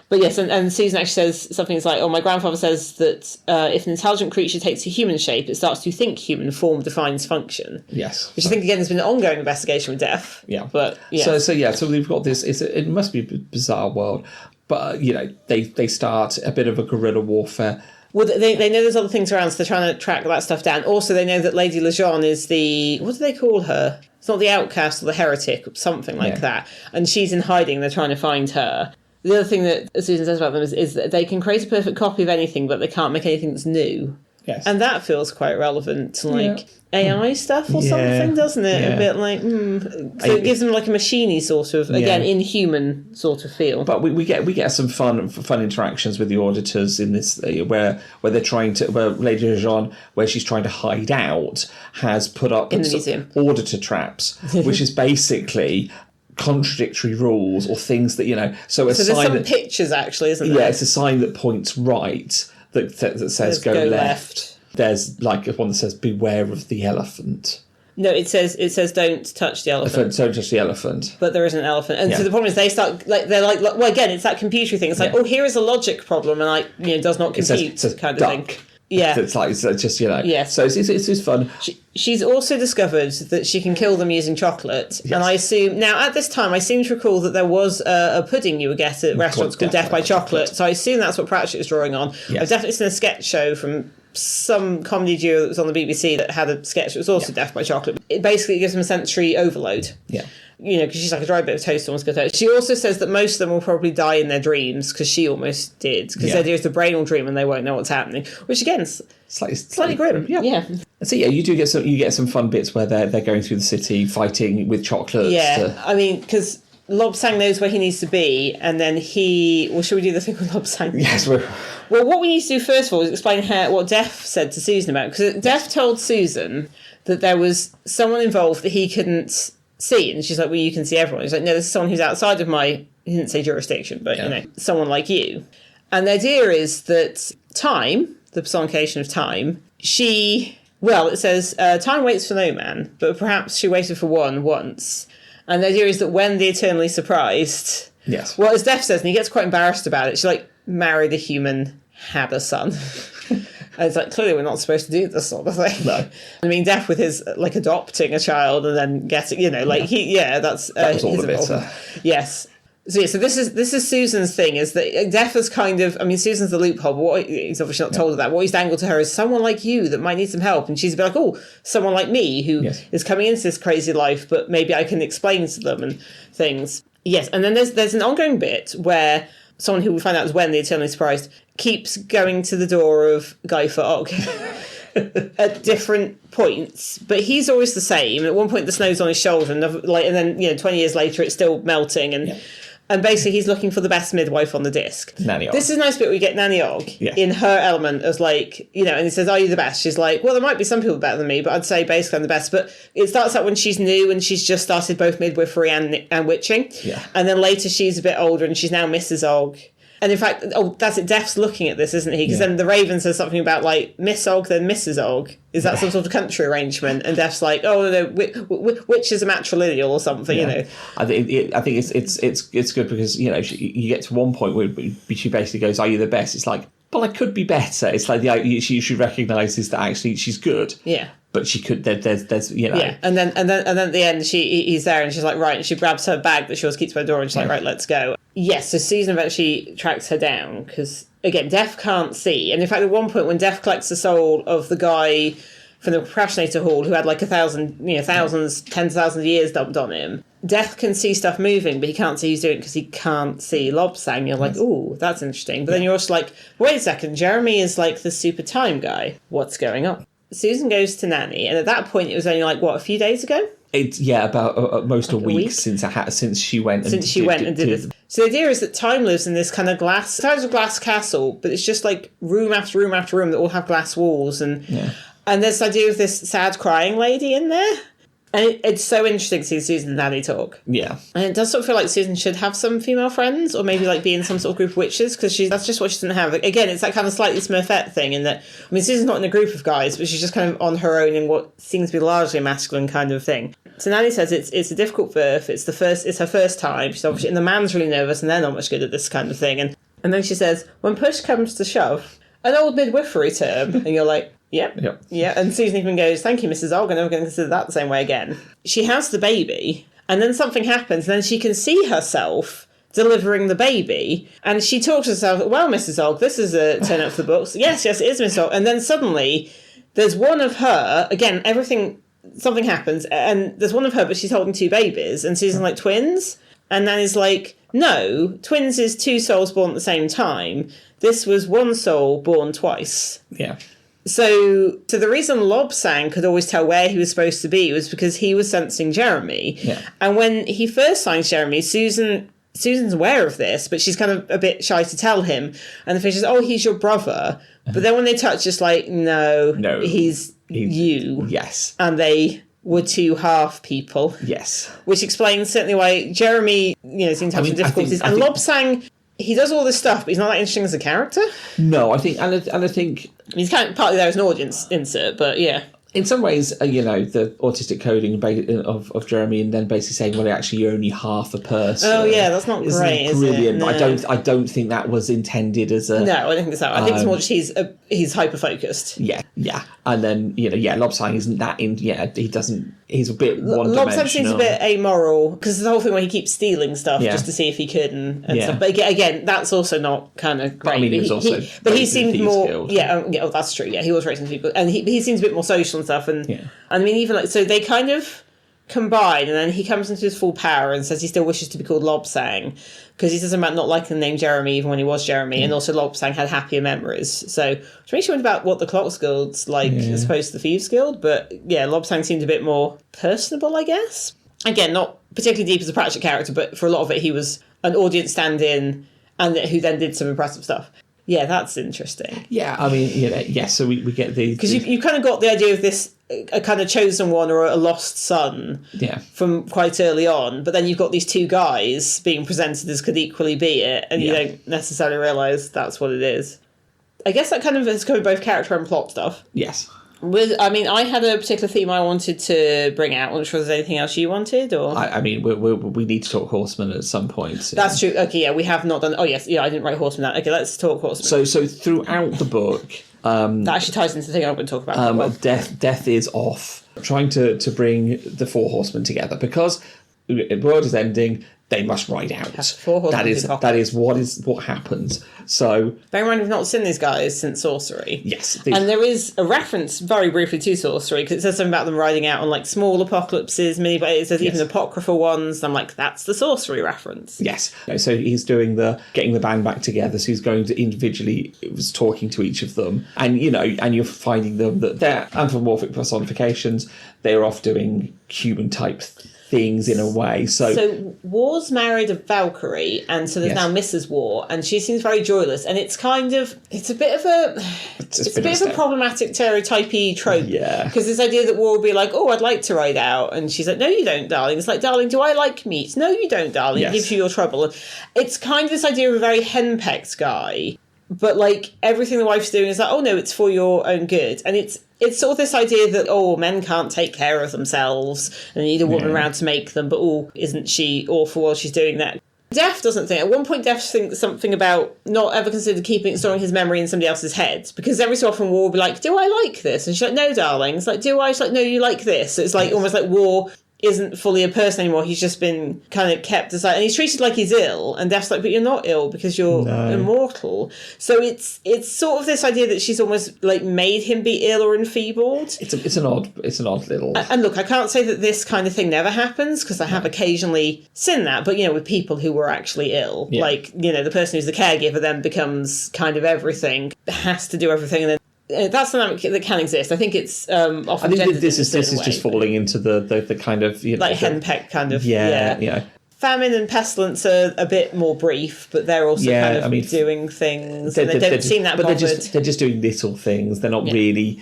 [SPEAKER 1] But yes, and Susan actually says something like, "Oh, my grandfather says that if an intelligent creature takes a human shape, it starts to think human. Form defines function."
[SPEAKER 2] Yes.
[SPEAKER 1] Which I think, again, there's been an ongoing investigation with death.
[SPEAKER 2] Yeah.
[SPEAKER 1] But yeah.
[SPEAKER 2] So we've got this. It must be a bizarre world, but they start a bit of a guerrilla warfare.
[SPEAKER 1] Well, they know there's other things around, so they're trying to track that stuff down. Also, they know that Lady Lejeune is the, what do they call her? It's not the outcast or the heretic, or something like that. And she's in hiding. They're trying to find her. The other thing that Susan says about them is that they can create a perfect copy of anything, but they can't make anything that's new.
[SPEAKER 2] Yes.
[SPEAKER 1] And that feels quite relevant to AI stuff or something, doesn't it?
[SPEAKER 2] Yeah.
[SPEAKER 1] A bit like, So it gives them like a machiney sort of, again, inhuman sort of feel.
[SPEAKER 2] But we get some fun interactions with the auditors in this, where they're trying to, where Lady Lejeune, where she's trying to hide out, has put up
[SPEAKER 1] in the museum
[SPEAKER 2] auditor traps, which is basically contradictory rules or things that So there's some
[SPEAKER 1] pictures actually, isn't there?
[SPEAKER 2] Yeah, it's a sign that points right that says go left. There's like one that says beware of the elephant.
[SPEAKER 1] No, it says don't touch the elephant.
[SPEAKER 2] So just the elephant.
[SPEAKER 1] But there isn't an elephant. And so the problem is they start, they're like, well, again, it's that computer thing. It's like, oh, here is a logic problem, and does not compute
[SPEAKER 2] it says
[SPEAKER 1] kind of
[SPEAKER 2] duck.
[SPEAKER 1] thing. Yeah.
[SPEAKER 2] It's like, it's just,
[SPEAKER 1] Yes.
[SPEAKER 2] So it's fun.
[SPEAKER 1] She's also discovered that she can kill them using chocolate. Yes. And I assume, now at this time, I seem to recall that there was a pudding you would get at restaurants called Death by Chocolate. So I assume that's what Pratchett is drawing on. Yes. I've definitely seen a sketch show from some comedy duo that was on the BBC that had a sketch that was also Death by Chocolate. It basically gives them a sensory overload. Yeah. Because she's like a dry bit of toast someone's got out. She also says that most of them will probably die in their dreams, because she almost did. Because the idea is the brain will dream and they won't know what's happening. Which, again, is slightly grim. Yeah. So,
[SPEAKER 2] you do get some fun bits where they're going through the city fighting with chocolates.
[SPEAKER 1] Yeah, I mean, because Lobsang knows where he needs to be, and then should we do the thing with Lobsang?
[SPEAKER 2] Yes,
[SPEAKER 1] Well, what we need to do first of all is explain what Death said to Susan about. Because Death told Susan that there was someone involved that he couldn't see, and she's like, well, you can see everyone. He's like, no, this is someone who's outside of he didn't say jurisdiction, but someone like you. And the idea is that time, the personification of time, it says time waits for no man, but perhaps she waited for one once. And the idea is that when the eternally surprised, well, as Death says, and he gets quite embarrassed about it, she married a human, had a son. And it's like, clearly we're not supposed to do this sort of thing. No. I mean, Death with his, adopting a child and then getting, that's...
[SPEAKER 2] that was all a bit...
[SPEAKER 1] Yes. So this is Susan's thing, is that Death is kind of... I mean, Susan's the loophole, but he's obviously not told her that. What he's dangled to her is someone like you that might need some help. And she's a bit like, oh, someone like me who is coming into this crazy life, but maybe I can explain to them and things. Yes, and then there's an ongoing bit where someone who we find out is Wen, the eternally surprised, keeps going to the door of Guy Fawkes at different points, but he's always the same. At one point the snow's on his shoulder, and then 20 years later it's still melting, and basically he's looking for the best midwife on the disc.
[SPEAKER 2] Nanny Og.
[SPEAKER 1] This is a nice bit where we get Nanny Og in her element as and he says, are you the best? She's like, well, there might be some people better than me, but I'd say basically I'm the best. But it starts out when she's new and she's just started both midwifery and witching. Yeah. And then later she's a bit older and she's now Mrs. Og. And in fact, that's it, Death's looking at this, isn't he? Because then the Raven says something about, Miss Og, then Mrs. Og. Is that some sort of country arrangement? And Death's like, oh, no, which is a matrilineal or something,
[SPEAKER 2] I think it's good because, you get to one point where she basically goes, are you the best? It's like, well, I could be better. It's like she recognises that actually she's good. Yeah. But she could. There's. Yeah. And then at the end, he's there, and she's like, right. And she grabs her bag that she always keeps by the door, and she's like, right, let's go. Yes. So Susan eventually tracks her down because again, Death can't see, and in fact, at one point when Death collects the soul of the guy from the Procrastinator Hall who had 1,000, thousands, tens of thousands of years dumped on him, Death can see stuff moving, but he can't see who's doing it because he can't see Lobsang. You're like, ooh, that's interesting. But then you're also like, wait a second, Jeremy is the super time guy. What's going on? Susan goes to Nanny, and at that point it was only a few days ago? It's about most a week since she went and did
[SPEAKER 1] this. So the idea is that time lives in this kind of glass castle, but it's just room after room after room that all have glass walls, and there's this idea of this sad crying lady in there. And it's so interesting to see Susan and Nanny talk. Yeah. And it does sort of feel like Susan should have some female friends, or maybe be in some sort of group of witches, because that's just what she doesn't have. Again, it's that kind of slightly Smurfette thing in that, I mean, Susan's not in a group of guys, but she's just kind of on her own in what seems to be largely a masculine kind of thing. So Nanny says it's a difficult birth, it's her first time, she's obviously, and the man's really nervous and they're not much good at this kind of thing. And then she says, when push comes to shove, an old midwifery term, and you're like, Yep. Yeah. And Susan even goes, thank you, Mrs. Og, I'm never going to consider that the same way again. She has the baby, and then something happens, and then she can see herself delivering the baby, and she talks to herself, well, Mrs. Og, this is a turn up for the books. Yes, it is Mrs. Og. And then suddenly, there's one of her, again, something happens, and there's one of her, but she's holding two babies, and Susan's like, twins? And Nanny's like, no, twins is two souls born at the same time. This was one soul born twice. Yeah. So the reason Lobsang could always tell where he was supposed to be was because he was sensing Jeremy. Yeah. And when he first finds Jeremy, Susan's aware of this, but she's kind of a bit shy to tell him. And the fish says, oh, he's your brother. But then when they touch, it's like, no, he's you. Yes. And they were two half people. Yes. Which explains certainly why Jeremy, seems to have some difficulties. And Lobsang, he does all this stuff, but he's not that interesting as a character.
[SPEAKER 2] No, I think, and I think
[SPEAKER 1] he's kind of partly there as an audience insert, but yeah.
[SPEAKER 2] in some ways, the autistic coding of Jeremy, and then basically saying, well, actually, you're only half a person.
[SPEAKER 1] Oh yeah, that's not great.
[SPEAKER 2] Brilliant.
[SPEAKER 1] Is it? No.
[SPEAKER 2] I don't think that was intended as a.
[SPEAKER 1] No, I don't think so. I think it's more just he's hyper focused.
[SPEAKER 2] Yeah, and then Lobsang isn't that in. Yeah, he doesn't. He's a bit one-dimensional.
[SPEAKER 1] Lobsang seems a bit amoral because the whole thing where he keeps stealing stuff just to see if he could and stuff. But again, that's also not kind of great.
[SPEAKER 2] But, I mean,
[SPEAKER 1] he seemed more.
[SPEAKER 2] Guild.
[SPEAKER 1] Yeah, that's true. Yeah, he was racing people, and he seems a bit more social and stuff. And I mean, even so they kind of combine, and then he comes into his full power and says he still wishes to be called Lobsang because he says about not liking the name Jeremy even when he was Jeremy, and also Lobsang had happier memories. So which makes you wonder about what the Clocks Guild's like as opposed to the Thieves Guild. But Lobsang seemed a bit more personable, I guess. Again, not particularly deep as a Pratchett character, but for a lot of it he was an audience stand-in and who then did some impressive stuff. Yeah, that's interesting.
[SPEAKER 2] Yeah, I mean, so we get the...
[SPEAKER 1] Because you kind of got the idea of this, a kind of chosen one or a lost son from quite early on, but then you've got these two guys being presented as could equally be it, and you don't necessarily realise that's what it is. I guess that kind of has covered both character and plot stuff.
[SPEAKER 2] Yes.
[SPEAKER 1] I had a particular theme I wanted to bring out. I'm not sure if there's anything else you wanted, or
[SPEAKER 2] I mean, we need to talk Horsemen at some point.
[SPEAKER 1] That's true. Okay, yeah, we have not done. Oh yes, I didn't write Horsemen. Okay, let's talk Horsemen.
[SPEAKER 2] So throughout the book,
[SPEAKER 1] that actually ties into the thing I'm going to talk about.
[SPEAKER 2] Death is off, trying to bring the four Horsemen together because the world is ending. They must ride out. That is what happens. So
[SPEAKER 1] bear in mind we've not seen these guys since Sorcery.
[SPEAKER 2] Yes,
[SPEAKER 1] and there is a reference very briefly to Sorcery because it says something about them riding out on like small apocalypses, mini. But it says even apocryphal ones. I'm like, that's the Sorcery reference.
[SPEAKER 2] Yes. So he's doing getting the band back together. So he's going to individually was talking to each of them, and you're finding them that they're anthropomorphic personifications. They're off doing human type things in a way. So
[SPEAKER 1] War's married a Valkyrie, and so there's now Mrs. War, and she seems very joyless, and it's a bit of a problematic stereotypy trope.
[SPEAKER 2] Yeah.
[SPEAKER 1] Because this idea that War will be like, oh, I'd like to ride out, and she's like, no, you don't, darling. It's like, darling, do I like meat? No, you don't, darling. It gives you your trouble. It's kind of this idea of a very henpecked guy, but like everything the wife's doing is like, oh no, it's for your own good, and it's sort of this idea that, men can't take care of themselves and they need a woman around to make them, but, isn't she awful while she's doing that? Death doesn't think. At one point, Death thinks something about not ever considered storing his memory in somebody else's head, because every so often War will be like, do I like this? And she's like, no, darling. It's like, do I? She's like, no, you like this. So it's like almost like War isn't fully a person anymore. He's just been kind of kept aside, and he's treated like he's ill, and Death's like, but you're not ill because you're immortal. So it's sort of this idea that she's almost like made him be ill or enfeebled.
[SPEAKER 2] It's an odd little.
[SPEAKER 1] And look, I can't say that this kind of thing never happens, because I have occasionally seen that, but with people who were actually ill, like the person who's the caregiver then becomes kind of everything, has to do everything, and then that's the dynamic that can exist. I think it's often.
[SPEAKER 2] I think this is just falling into the kind of
[SPEAKER 1] like henpeck kind of Famine and pestilence are a bit more brief, but they're also doing things. And they don't seem that bothered.
[SPEAKER 2] They're just doing little things. They're not really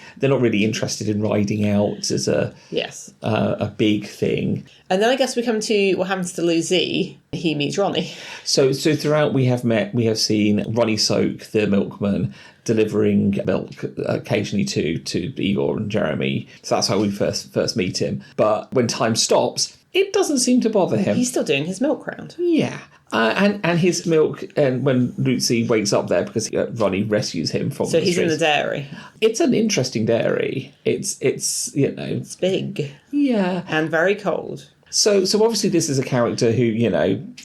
[SPEAKER 2] interested in riding out as a big thing.
[SPEAKER 1] And then I guess we come to what happens to Lucy. He meets Ronnie.
[SPEAKER 2] So throughout we have seen Ronnie Soak, the milkman, delivering milk occasionally to Igor and Jeremy. So that's how we first meet him. But when time stops, it doesn't seem to bother him.
[SPEAKER 1] He's still doing his milk round.
[SPEAKER 2] Yeah. And his milk, and when Lucy wakes up there because Ronnie rescues him from
[SPEAKER 1] so he's in the dairy.
[SPEAKER 2] It's an interesting dairy. It's
[SPEAKER 1] It's big.
[SPEAKER 2] Yeah.
[SPEAKER 1] And very cold.
[SPEAKER 2] So obviously this is a character who,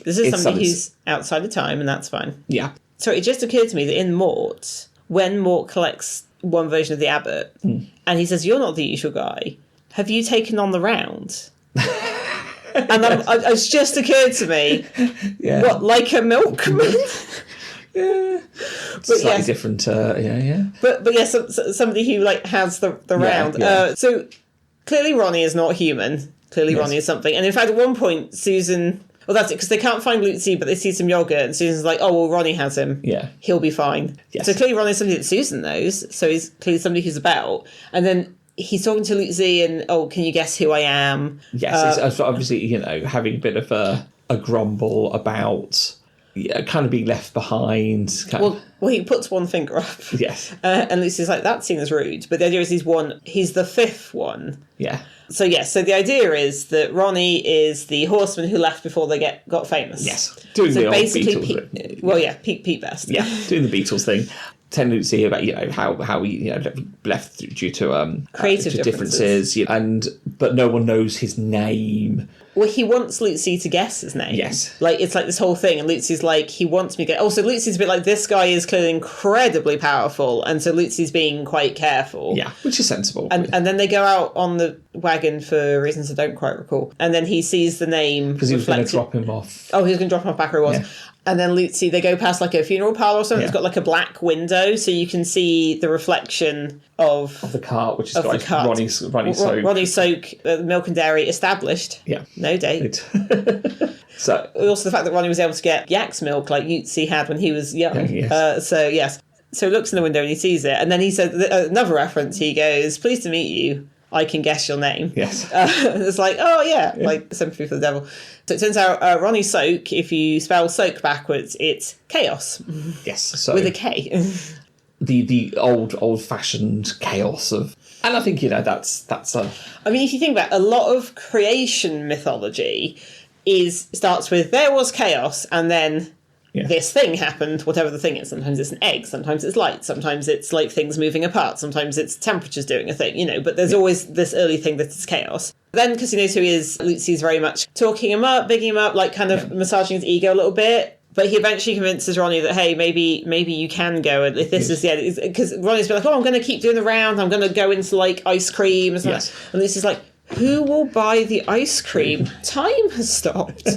[SPEAKER 1] This is somebody who's outside of time, and that's fine.
[SPEAKER 2] Yeah.
[SPEAKER 1] So it just occurred to me that in Mort, when Mort collects one version of the abbot, and he says, you're not the usual guy, have you taken on the round? And it's just occurred to me, what, like a milkman?
[SPEAKER 2] Yeah, slightly different.
[SPEAKER 1] But yes, somebody who has the round.
[SPEAKER 2] Yeah.
[SPEAKER 1] So clearly Ronnie is not human. Clearly Ronnie is something. And in fact, at one point, Susan. Well, that's it, because they can't find Lucy, but they see some yogurt, and Susan's like, oh, well, Ronnie has him.
[SPEAKER 2] Yeah.
[SPEAKER 1] He'll be fine.
[SPEAKER 2] Yes.
[SPEAKER 1] So clearly Ronnie's somebody that Susan knows, so he's clearly somebody who's about. And then he's talking to Lucy, and, can you guess who I am?
[SPEAKER 2] Yes, it's obviously, having a bit of a grumble about kind of being left behind.
[SPEAKER 1] Well, he puts one finger up.
[SPEAKER 2] Yes.
[SPEAKER 1] And Lucy's like, that's seen as rude. But the idea is he's the fifth one.
[SPEAKER 2] Yeah.
[SPEAKER 1] So, so the idea is that Ronnie is the horseman who left before they got famous.
[SPEAKER 2] Yes. Doing the old Beatles thing.
[SPEAKER 1] Pete Best.
[SPEAKER 2] Yeah, doing the Beatles thing. Telling Lucy about how he left due to
[SPEAKER 1] creative
[SPEAKER 2] differences, but no one knows his name.
[SPEAKER 1] Well, he wants Lucy to guess his name.
[SPEAKER 2] Yes,
[SPEAKER 1] it's like this whole thing, and Lucy's like, he wants me to get. Also, Lucy's a bit like, this guy is clearly incredibly powerful, and so Lucy's being quite careful.
[SPEAKER 2] Yeah, which is sensible.
[SPEAKER 1] And then they go out on the wagon for reasons I don't quite recall, and then he sees the name
[SPEAKER 2] because he was going to drop him off.
[SPEAKER 1] Oh, he was going to drop him off back where he was. Yeah. And then Lucy, they go past like a funeral parlour or something. It's got like a black window, so you can see the reflection of
[SPEAKER 2] the cart, which has got Ronnie Soak.
[SPEAKER 1] Ronnie Soak, milk and dairy established.
[SPEAKER 2] Yeah,
[SPEAKER 1] no date.
[SPEAKER 2] So
[SPEAKER 1] also the fact that Ronnie was able to get yak's milk like Yutzi had when he was young.
[SPEAKER 2] Yes.
[SPEAKER 1] So he looks in the window and he sees it, and then he said another reference. He goes, "Pleased to meet you. I can guess your name."
[SPEAKER 2] Yes.
[SPEAKER 1] It's like, oh yeah, like sympathy for the devil. So it turns out Ronnie Soak, if you spell soak backwards, it's chaos.
[SPEAKER 2] Yes. So
[SPEAKER 1] with a K.
[SPEAKER 2] the old fashioned chaos of, and I think that's a.
[SPEAKER 1] I mean, if you think about it, a lot of creation mythology starts with there was chaos and then. Yeah. This thing happened, whatever the thing is. Sometimes it's an egg, sometimes it's light, sometimes it's like things moving apart, sometimes it's temperatures doing a thing, but there's always this early thing that is chaos. Then, because he knows who he is, Lucy's very much talking him up, bigging him up, like kind of massaging his ego a little bit. But he eventually convinces Ronnie that, hey, maybe you can go, and if this is the end, because Ronnie's been like, oh, I'm going to keep doing the round, I'm going to go into like ice cream and stuff. Yes. And Lucy's like, who will buy the ice cream? Time has stopped.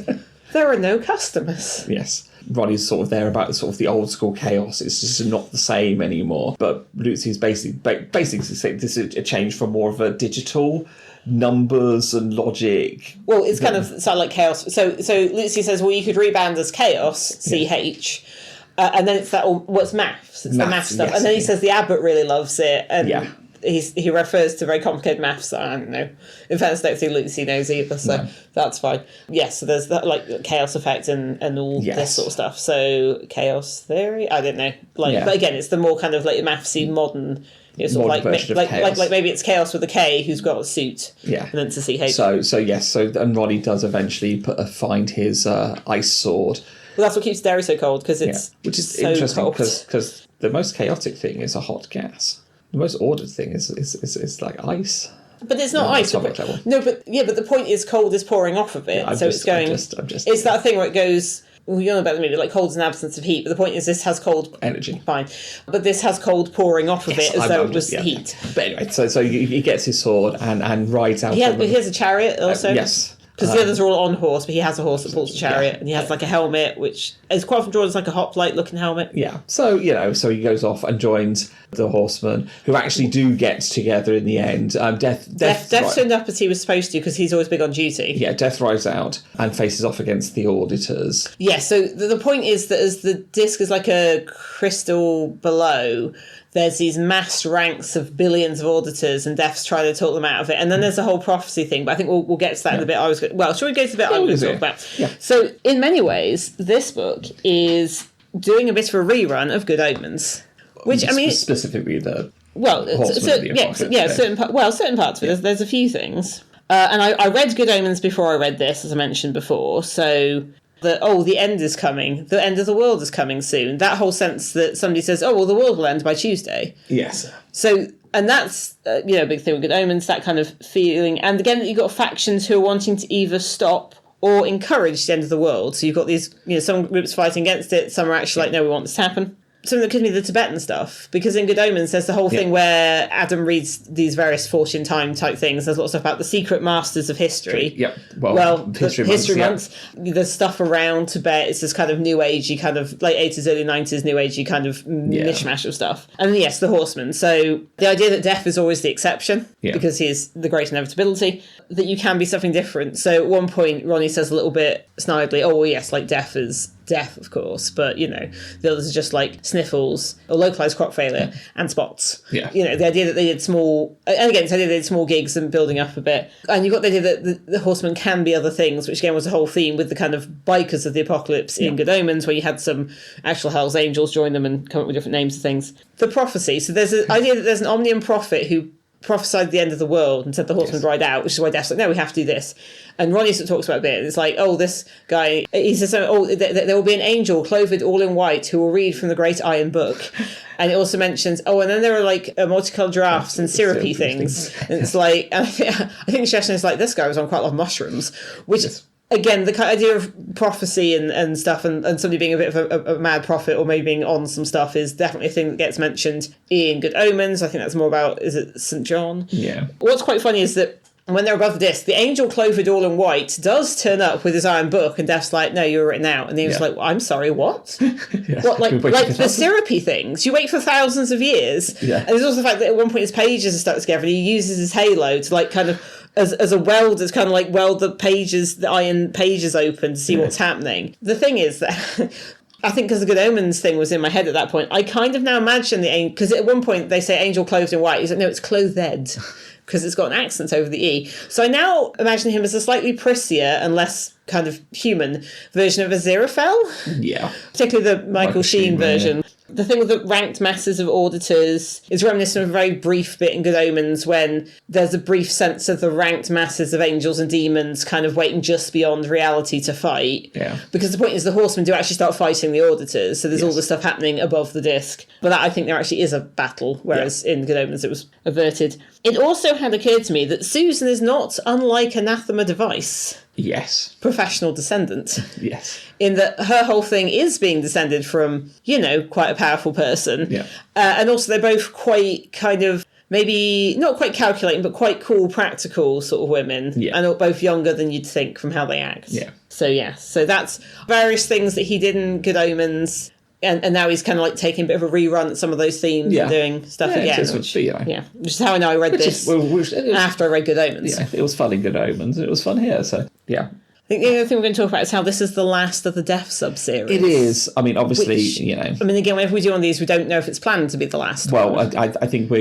[SPEAKER 1] There are no customers.
[SPEAKER 2] Yes. Ronnie's sort of there about sort of the old school chaos. It's just not the same anymore. But Lucy's basically saying this is a change from more of a digital numbers and logic.
[SPEAKER 1] Well, it's kind of sound like chaos. So Lucy says, well, you could rebrand as chaos, CH. And then it's that, what's maths? It's the math stuff. Yes, and then he says the abbot really loves it. And he refers to very complicated maths. I don't know. In fairness, I don't think Lucy knows either, so that's fine. Yes, so there's that like chaos effect and all this sort of stuff. So chaos theory, I don't know. But again, it's the more kind of like mathsy modern. Sort
[SPEAKER 2] modern
[SPEAKER 1] of like maybe it's chaos with a K who's got a suit.
[SPEAKER 2] Yeah,
[SPEAKER 1] and then it's a CH.
[SPEAKER 2] So and Ronnie does eventually find his ice sword.
[SPEAKER 1] Well, that's what keeps dairy so cold because it's
[SPEAKER 2] which is
[SPEAKER 1] so
[SPEAKER 2] interesting because the most chaotic thing is a hot gas. The most ordered thing is like ice.
[SPEAKER 1] But it's not ice. But the point is cold is pouring off of it. It's going. It's that thing where it goes. Well, you know about the movie, like cold's an absence of heat. But the point is, this has cold
[SPEAKER 2] energy.
[SPEAKER 1] Fine, but this has cold pouring off of it as though it was heat.
[SPEAKER 2] But anyway, so he gets his sword and rides out.
[SPEAKER 1] He has a chariot also.
[SPEAKER 2] Yes.
[SPEAKER 1] Because the others are all on horse, but he has a horse that pulls a chariot, and he has like a helmet, which is quite often drawn as like a hoplite looking helmet.
[SPEAKER 2] Yeah. So he goes off and joins the horsemen, who actually do get together in the end. Death
[SPEAKER 1] turned up as he was supposed to, because he's always big on duty.
[SPEAKER 2] Yeah, Death rides out and faces off against the auditors.
[SPEAKER 1] Yeah, so the point is that as the disc is like a crystal below, there's these massed ranks of billions of auditors, and Death's trying to talk them out of it. And then there's a whole prophecy thing, but I think we'll get to that in a bit. Shall we go to the bit I'm going to talk about?
[SPEAKER 2] Yeah.
[SPEAKER 1] So, in many ways, this book is doing a bit of a rerun of Good Omens, which, I mean...
[SPEAKER 2] Specifically the...
[SPEAKER 1] certain parts of it. There's a few things. And I read Good Omens before I read this, as I mentioned before, so... the end is coming. The end of the world is coming soon. That whole sense that somebody says, the world will end by Tuesday.
[SPEAKER 2] Yes.
[SPEAKER 1] So, and that's, a big thing with Good Omens, that kind of feeling. And again, you've got factions who are wanting to either stop or encourage the end of the world. So you've got these, some groups fighting against it. Some are actually like, no, we want this to happen. Something that could be the Tibetan stuff, because in Good Omens there's the whole thing where Adam reads these various fortune time type things. There's lots of stuff about the secret masters of history.
[SPEAKER 2] Yep.
[SPEAKER 1] History months. There's stuff around Tibet. It's this kind of new agey, kind of late 80s, early 90s, new agey kind of mishmash of stuff. And yes, the horseman. So the idea that death is always the exception, because he is the great inevitability, that you can be something different. So at one point Ronnie says a little bit snidely, like death is death, of course, but, you know, the others are just like sniffles or localized crop failure and spots.
[SPEAKER 2] Yeah.
[SPEAKER 1] You know, the idea that they did small, and again, it's the idea they did small gigs and building up a bit. And you've got the idea that the horsemen can be other things, which again was a whole theme with the kind of bikers of the apocalypse in Good Omens, where you had some actual Hell's Angels join them and come up with different names of things. The prophecy. So there's an idea that there's an omnium prophet who prophesied the end of the world and said the horsemen would ride out, which is why Death's like, no, we have to do this. And Ronnie sort of talks about it a bit. And it's like, oh, this guy, he says, oh, there will be an angel clothed all in white who will read from the great iron book. And it also mentions, oh, and then there are like multicoloured giraffes and syrupy things. And it's like, I think Sheshan is like, this guy was on quite a lot of mushrooms, which again, the idea of prophecy and stuff and somebody being a bit of a mad prophet or maybe being on some stuff is definitely a thing that gets mentioned in Good Omens. I think that's more about, is it St. John?
[SPEAKER 2] Yeah. What's
[SPEAKER 1] quite funny is that when they're above the disc, the angel clothed all in white does turn up with his iron book, and Death's like, no, you're written out. And he was like, well, I'm sorry, what? What, like the syrupy things? You wait for thousands of years. Yeah. And there's also the fact that at one point his pages are stuck together and he uses his halo to like kind of as a weld, it's kind of like weld the iron pages open to see what's happening. The thing is that I think because the Good Omens thing was in my head at that point, I kind of now imagine the angel, because at one point they say angel clothed in white. He's like, no, it's clothed, because it's got an accent over the E. So I now imagine him as a slightly prissier and less kind of human version of Aziraphale.
[SPEAKER 2] Yeah.
[SPEAKER 1] Particularly the Michael Sheen version. Yeah. The thing with the ranked masses of auditors is reminiscent of a very brief bit in Good Omens when there's a brief sense of the ranked masses of angels and demons kind of waiting just beyond reality to fight.
[SPEAKER 2] Yeah.
[SPEAKER 1] Because the point is the horsemen do actually start fighting the auditors, so there's all this stuff happening above the disc. But that, I think there actually is a battle, whereas in Good Omens it was averted. It also had occurred to me that Susan is not unlike Anathema Device.
[SPEAKER 2] Yes.
[SPEAKER 1] Professional descendant.
[SPEAKER 2] Yes.
[SPEAKER 1] In that her whole thing is being descended from, you know, quite a powerful person.
[SPEAKER 2] Yeah.
[SPEAKER 1] And also they're both quite kind of, maybe not quite calculating, but quite cool, practical sort of women.
[SPEAKER 2] Yeah.
[SPEAKER 1] And both younger than you'd think from how they act.
[SPEAKER 2] Yeah.
[SPEAKER 1] So that's various things that he did in Good Omens. And now he's kind of like taking a bit of a rerun at some of those themes and doing stuff again. Which is how I know I read this after I read Good Omens.
[SPEAKER 2] Yeah, it was fun in Good Omens. It was fun here, so yeah.
[SPEAKER 1] I think the other thing we're going to talk about is how this is the last of the Death sub-series.
[SPEAKER 2] It is. I mean, obviously, you know.
[SPEAKER 1] I mean, again, whenever we do one of these, we don't know if it's planned to be the last one.
[SPEAKER 2] Well, I think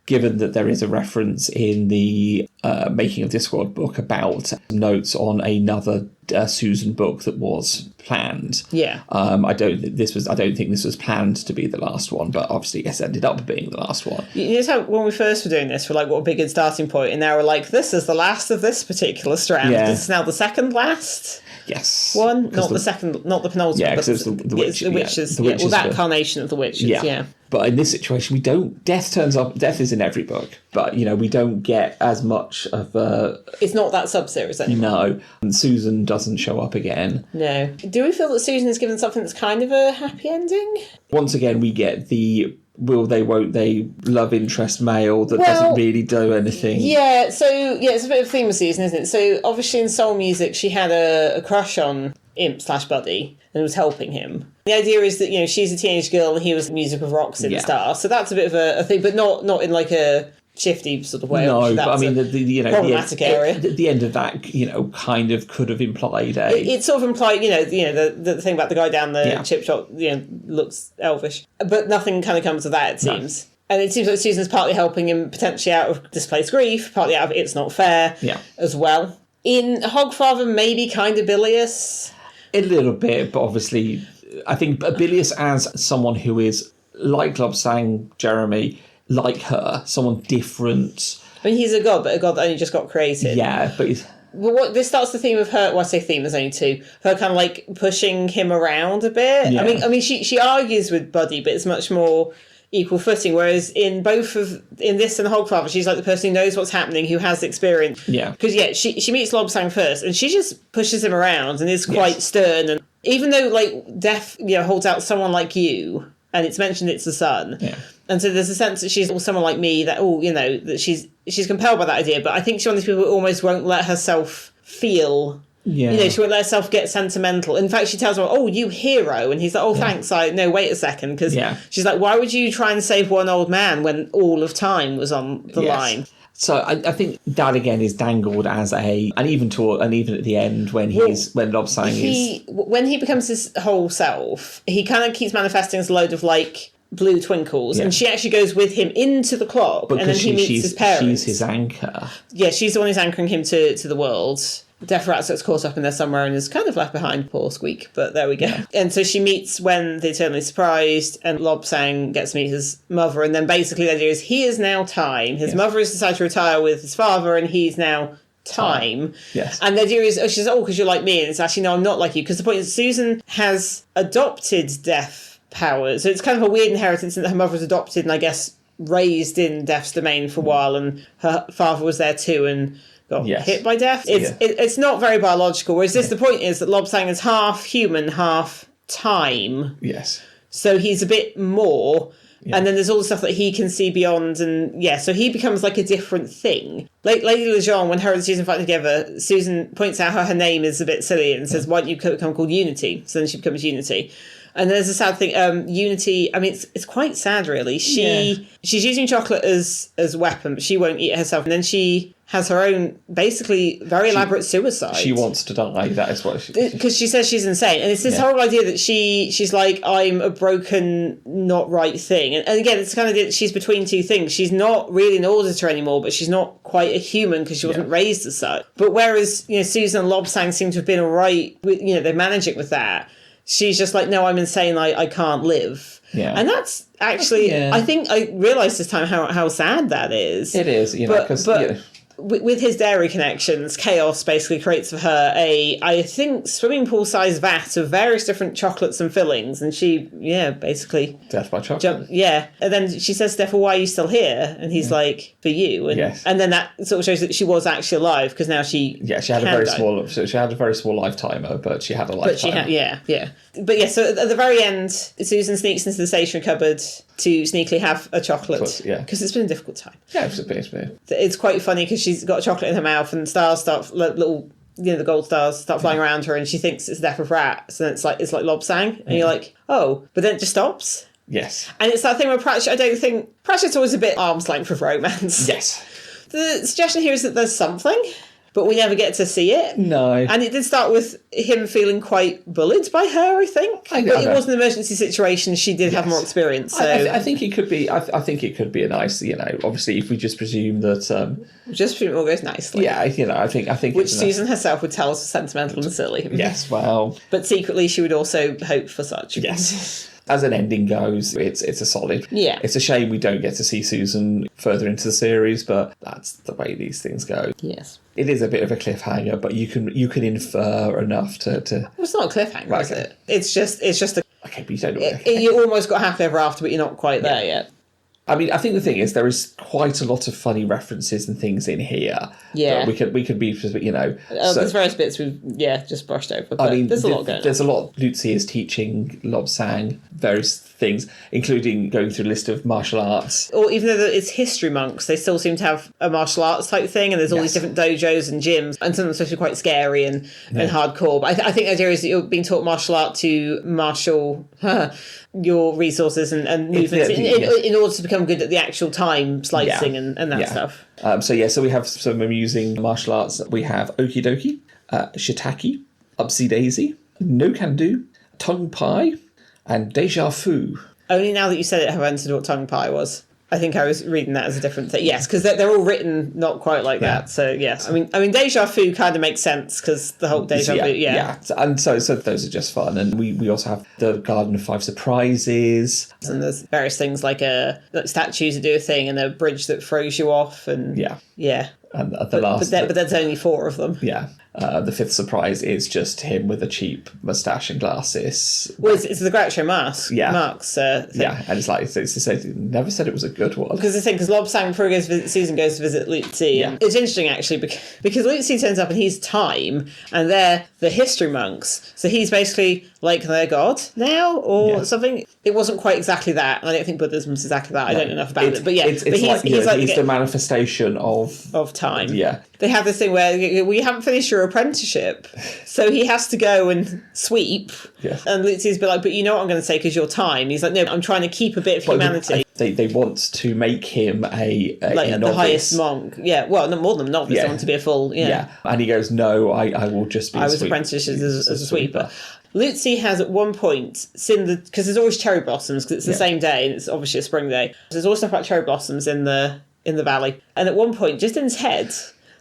[SPEAKER 2] given that there is a reference in the Making of Discworld book about notes on another Susan book that was planned.
[SPEAKER 1] Yeah.
[SPEAKER 2] I don't think this was planned to be the last one, but obviously, yes, it ended up being the last one.
[SPEAKER 1] You know how when we first were doing this, we're like, what a big good starting point, and now we're like, this is the last of this particular strand.
[SPEAKER 2] Yeah.
[SPEAKER 1] This is now the second last.
[SPEAKER 2] Yes.
[SPEAKER 1] One, not the second, not the penultimate.
[SPEAKER 2] Yeah, because it was the witch.
[SPEAKER 1] The witches. Yeah, well, that carnation of the witches. Yeah.
[SPEAKER 2] But in this situation, Death turns up. Death is in every book, but you know we don't get as much of a.
[SPEAKER 1] It's not that sub-series anymore.
[SPEAKER 2] No, and Susan doesn't show up again.
[SPEAKER 1] No. Do we feel that Susan is given something that's kind of a happy ending?
[SPEAKER 2] Once again, we get the will they, won't they, love interest male that doesn't really do anything.
[SPEAKER 1] Yeah. So it's a bit of a theme of Susan, isn't it? So obviously in Soul Music, she had a crush on Imp/Buddy and was helping him. The idea is that, you know, she's a teenage girl and he was Music of Rock's in Star. So that's a bit of a thing, but not in like a shifty sort of way.
[SPEAKER 2] No, but I mean,
[SPEAKER 1] problematic area.
[SPEAKER 2] The end of that, you know, kind of could have implied
[SPEAKER 1] it sort of implied, the thing about the guy down the chip shop, looks elvish, but nothing kind of comes of that, it seems. And it seems like Susan's partly helping him potentially out of displaced grief, partly out of It's Not Fair as well. In Hogfather, maybe kind of bilious.
[SPEAKER 2] A little bit, but obviously, I think bilious as someone who is, like Lobsang Jeremy, like her, someone different. I
[SPEAKER 1] mean, he's a god, but a god that only just got created.
[SPEAKER 2] Yeah, but he's...
[SPEAKER 1] Well, this starts the theme of her. Well, I say theme. There's only two. Her kind of like pushing him around a bit. Yeah. I mean, she argues with Buddy, but it's much more equal footing. Whereas in this and Hogfather, she's like the person who knows what's happening, who has experience.
[SPEAKER 2] Yeah.
[SPEAKER 1] Because she meets Lobsang first, and she just pushes him around and is quite stern. And even though like Death, holds out someone like you, and it's mentioned it's the son.
[SPEAKER 2] Yeah.
[SPEAKER 1] And so there's a sense that she's someone like me that, that she's compelled by that idea. But I think she's one of these people who almost won't let herself feel. Yeah. She won't let herself get sentimental. In fact, she tells him, "Oh, you hero," and he's like, "Oh, thanks." No, wait a second, because she's like, "Why would you try and save one old man when all of time was on the line?"
[SPEAKER 2] So I think that again is dangled as and even at the end when when Lobsang is
[SPEAKER 1] when he becomes his whole self, he kind of keeps manifesting as a load of like blue twinkles, and she actually goes with him into the clock, and then he meets his parents.
[SPEAKER 2] She's his anchor.
[SPEAKER 1] Yeah, she's the one who's anchoring him to the world. Death Rat gets caught up in there somewhere and is kind of left behind, poor Squeak, but there we go. Yeah. And so she meets when they're eternally surprised, and Lobsang gets to meet his mother, and then basically the idea is he is now time. His mother has decided to retire with his father, and he's now time.
[SPEAKER 2] Yes.
[SPEAKER 1] And the idea is, she says, because you're like me, and it's actually, no, I'm not like you, because the point is Susan has adopted death powers, so it's kind of a weird inheritance in that her mother was adopted and I guess raised in Death's domain for a while, and her father was there too, and got hit by death. It's not very biological, whereas the point is that Lobsang is half human, half time.
[SPEAKER 2] Yes.
[SPEAKER 1] So he's a bit more, and then there's all the stuff that he can see beyond, and so he becomes like a different thing. Like Lady Lejeune, when her and Susan fight together, Susan points out how her name is a bit silly and says, why don't you become called Unity? So then she becomes Unity. And there's a sad thing, Unity, I mean, it's quite sad, really. She's using chocolate as a weapon, but she won't eat it herself. And then she has her own, basically, very elaborate suicide.
[SPEAKER 2] She wants to die, that is what she...
[SPEAKER 1] Because she says she's insane. And it's this horrible idea that she's like, I'm a broken, not right thing. And again, it's kind of that she's between two things. She's not really an auditor anymore, but she's not quite a human because she wasn't raised as such. But whereas, Susan and Lobsang seem to have been all right with, they manage it with that. She's just like, no, I'm insane, I can't live.
[SPEAKER 2] Yeah.
[SPEAKER 1] And that's actually, I think I realised this time how sad that is.
[SPEAKER 2] It is, because...
[SPEAKER 1] With his dairy connections, Chaos basically creates for her I think, swimming pool-sized vat of various different chocolates and fillings, and she, basically...
[SPEAKER 2] Death by chocolate.
[SPEAKER 1] And then she says to Death, well, why are you still here? And he's like, for you. And then that sort of shows that she was actually alive, because now she...
[SPEAKER 2] Yeah, she had a very small lifetimer, but she had a lifetimer.
[SPEAKER 1] But she had, But so at the very end, Susan sneaks into the stationery cupboard to sneakily have a chocolate. Because it's been a difficult time.
[SPEAKER 2] Yeah, it's been.
[SPEAKER 1] It's quite funny because she's got chocolate in her mouth and stars start, little, the gold stars start flying around her, and she thinks it's the death of rats, and it's like Lobsang, and you're like, oh, but then it just stops.
[SPEAKER 2] Yes. And
[SPEAKER 1] it's that thing where Pratchett's always a bit arm's length of romance.
[SPEAKER 2] Yes.
[SPEAKER 1] The suggestion here is that there's something, but we never get to see it.
[SPEAKER 2] No.
[SPEAKER 1] And it did start with him feeling quite bullied by her, I think. But it was an emergency situation. She did have more experience. So
[SPEAKER 2] I think it could be. I think it could be a nice. Obviously, if we just presume that.
[SPEAKER 1] Just presume it all goes nicely.
[SPEAKER 2] Yeah. I think.
[SPEAKER 1] Which Susan herself would tell us was sentimental and silly.
[SPEAKER 2] Yes. Well.
[SPEAKER 1] But secretly, she would also hope for such.
[SPEAKER 2] Yes. As an ending goes, it's a solid.
[SPEAKER 1] Yeah.
[SPEAKER 2] It's a shame we don't get to see Susan further into the series, but that's the way these things go.
[SPEAKER 1] Yes.
[SPEAKER 2] It is a bit of a cliffhanger, but you can infer enough to...
[SPEAKER 1] Well, it's not a cliffhanger, is it? It's just a...
[SPEAKER 2] Okay, but you don't know.
[SPEAKER 1] You almost got happily ever after, but you're not quite there yet.
[SPEAKER 2] I mean, I think the thing is there is quite a lot of funny references and things in here.
[SPEAKER 1] Yeah.
[SPEAKER 2] We could be,
[SPEAKER 1] there's various bits we've, just brushed over, but there's a lot going on.
[SPEAKER 2] There's a lot. Lucy is teaching Lobsang various things, including going through a list of martial arts.
[SPEAKER 1] Or even though it's history monks, they still seem to have a martial arts type thing, and there's all these different dojos and gyms, and some of them are supposed to be quite scary and hardcore. But I think the idea is that you're being taught martial art to marshal your resources and movements in order to become good at the actual time slicing and that stuff.
[SPEAKER 2] So we have some amusing martial arts. We have Okie Dokie, Shiitake, Upsy Daisy, No Can Do, Tongue Pie, and Deja Vu.
[SPEAKER 1] Only now that you said it have I understood what tongue pie was. I think I was reading that as a different thing. Yes, because they're all written not quite like that. So yes, I mean, Deja Vu kind of makes sense because the whole Deja Vu. Yeah.
[SPEAKER 2] And so those are just fun, and we also have the Garden of Five Surprises,
[SPEAKER 1] and there's various things like statues that do a thing, and a bridge that throws you off, and
[SPEAKER 2] and the last,
[SPEAKER 1] but there's only 4 of them.
[SPEAKER 2] Yeah. The 5th surprise is just him with a cheap moustache and glasses.
[SPEAKER 1] Well, it's the Groucho Marx thing.
[SPEAKER 2] Yeah, and it's like, never said it was a good one.
[SPEAKER 1] Because Lobsang, before Susan goes to visit Lucy, it's interesting actually, because Lucy turns up and he's time, and they're the history monks. So he's basically like their god now, or something. It wasn't quite exactly that, and I don't think Buddhism is exactly that. I don't know enough about it. But he's
[SPEAKER 2] the manifestation of
[SPEAKER 1] time.
[SPEAKER 2] Yeah.
[SPEAKER 1] They have this thing where we haven't finished your apprenticeship. So he has to go and sweep.
[SPEAKER 2] Yes.
[SPEAKER 1] And Lucy's be like, but you know what I'm going to say because your time. He's like, no, I'm trying to keep a bit of humanity.
[SPEAKER 2] They want to make him a
[SPEAKER 1] the
[SPEAKER 2] novice.
[SPEAKER 1] highest monk. Yeah, well, no more than novice. They want to be a full,
[SPEAKER 2] Yeah. And he goes, no, I will just be
[SPEAKER 1] I was apprenticed as a sweeper. Lucy has at one point seen because there's always cherry blossoms because it's the same day and it's obviously a spring day. There's also stuff about cherry blossoms in the valley. And at one point, just in his head,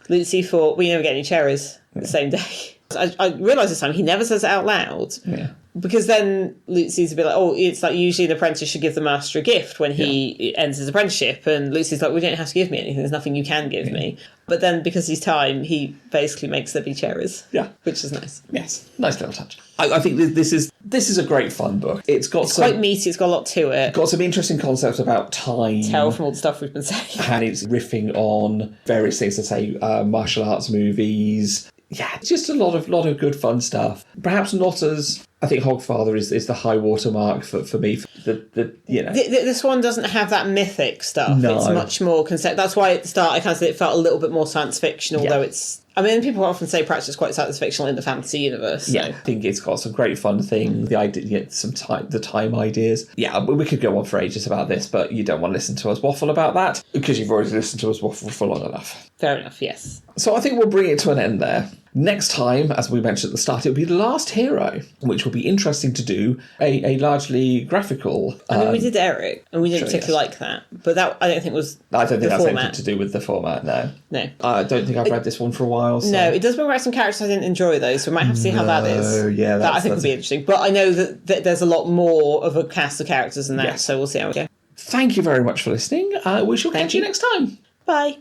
[SPEAKER 1] Lucy thought, we never get any cherries the same day. I realised this time he never says it out loud.
[SPEAKER 2] Yeah.
[SPEAKER 1] Because then Lucy's a bit like, it's like usually an apprentice should give the master a gift when he ends his apprenticeship. And Lucy's like, well, you don't have to give me anything. There's nothing you can give me. But then because he's time, he basically makes there be cherries.
[SPEAKER 2] Yeah.
[SPEAKER 1] Which is nice.
[SPEAKER 2] Yes. Nice little touch. I think this is a great fun book. It's
[SPEAKER 1] quite meaty. It's got a lot to it.
[SPEAKER 2] Got some interesting concepts about time.
[SPEAKER 1] Tell from all the stuff we've been saying.
[SPEAKER 2] And it's riffing on various things to say, martial arts movies. Yeah, just a lot of good fun stuff. Perhaps not as... I think Hogfather is the high water mark for me.
[SPEAKER 1] This one doesn't have that mythic stuff.
[SPEAKER 2] No.
[SPEAKER 1] It's much more concept. That's why at the start I kind of said it felt a little bit more science fiction, although it's... I mean, people often say Pratchett's quite science fictional in the fantasy universe. So.
[SPEAKER 2] Yeah, I think it's got some great fun things. The idea, the time ideas. Yeah, we could go on for ages about this, but you don't want to listen to us waffle about that because you've already listened to us waffle for long enough.
[SPEAKER 1] Fair enough, yes.
[SPEAKER 2] So I think we'll bring it to an end there. Next time, as we mentioned at the start, it'll be The Last Hero, which will be interesting to do, a largely graphical...
[SPEAKER 1] I mean, we did Eric, and we didn't particularly like that, but that I don't think was
[SPEAKER 2] I don't think
[SPEAKER 1] the
[SPEAKER 2] that's
[SPEAKER 1] format.
[SPEAKER 2] anything to do with the format, no.
[SPEAKER 1] No.
[SPEAKER 2] I don't think I've read this one for a while. So.
[SPEAKER 1] No, it does bring back some characters I didn't enjoy, though, so we might have to see how that is.
[SPEAKER 2] Yeah,
[SPEAKER 1] that I think would be interesting. But I know that there's a lot more of a cast of characters than that, so we'll see how we go.
[SPEAKER 2] Thank you very much for listening. We shall catch you next time.
[SPEAKER 1] Bye.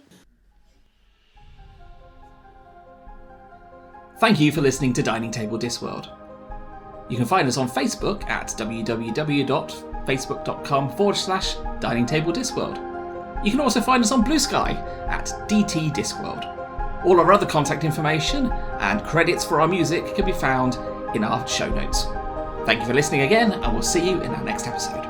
[SPEAKER 3] Thank you for listening to Dining Table Discworld. You can find us on Facebook at www.facebook.com/Dining Table Discworld. You can also find us on BlueSky at dtdiscworld. All our other contact information and credits for our music can be found in our show notes. Thank you for listening again, and we'll see you in our next episode.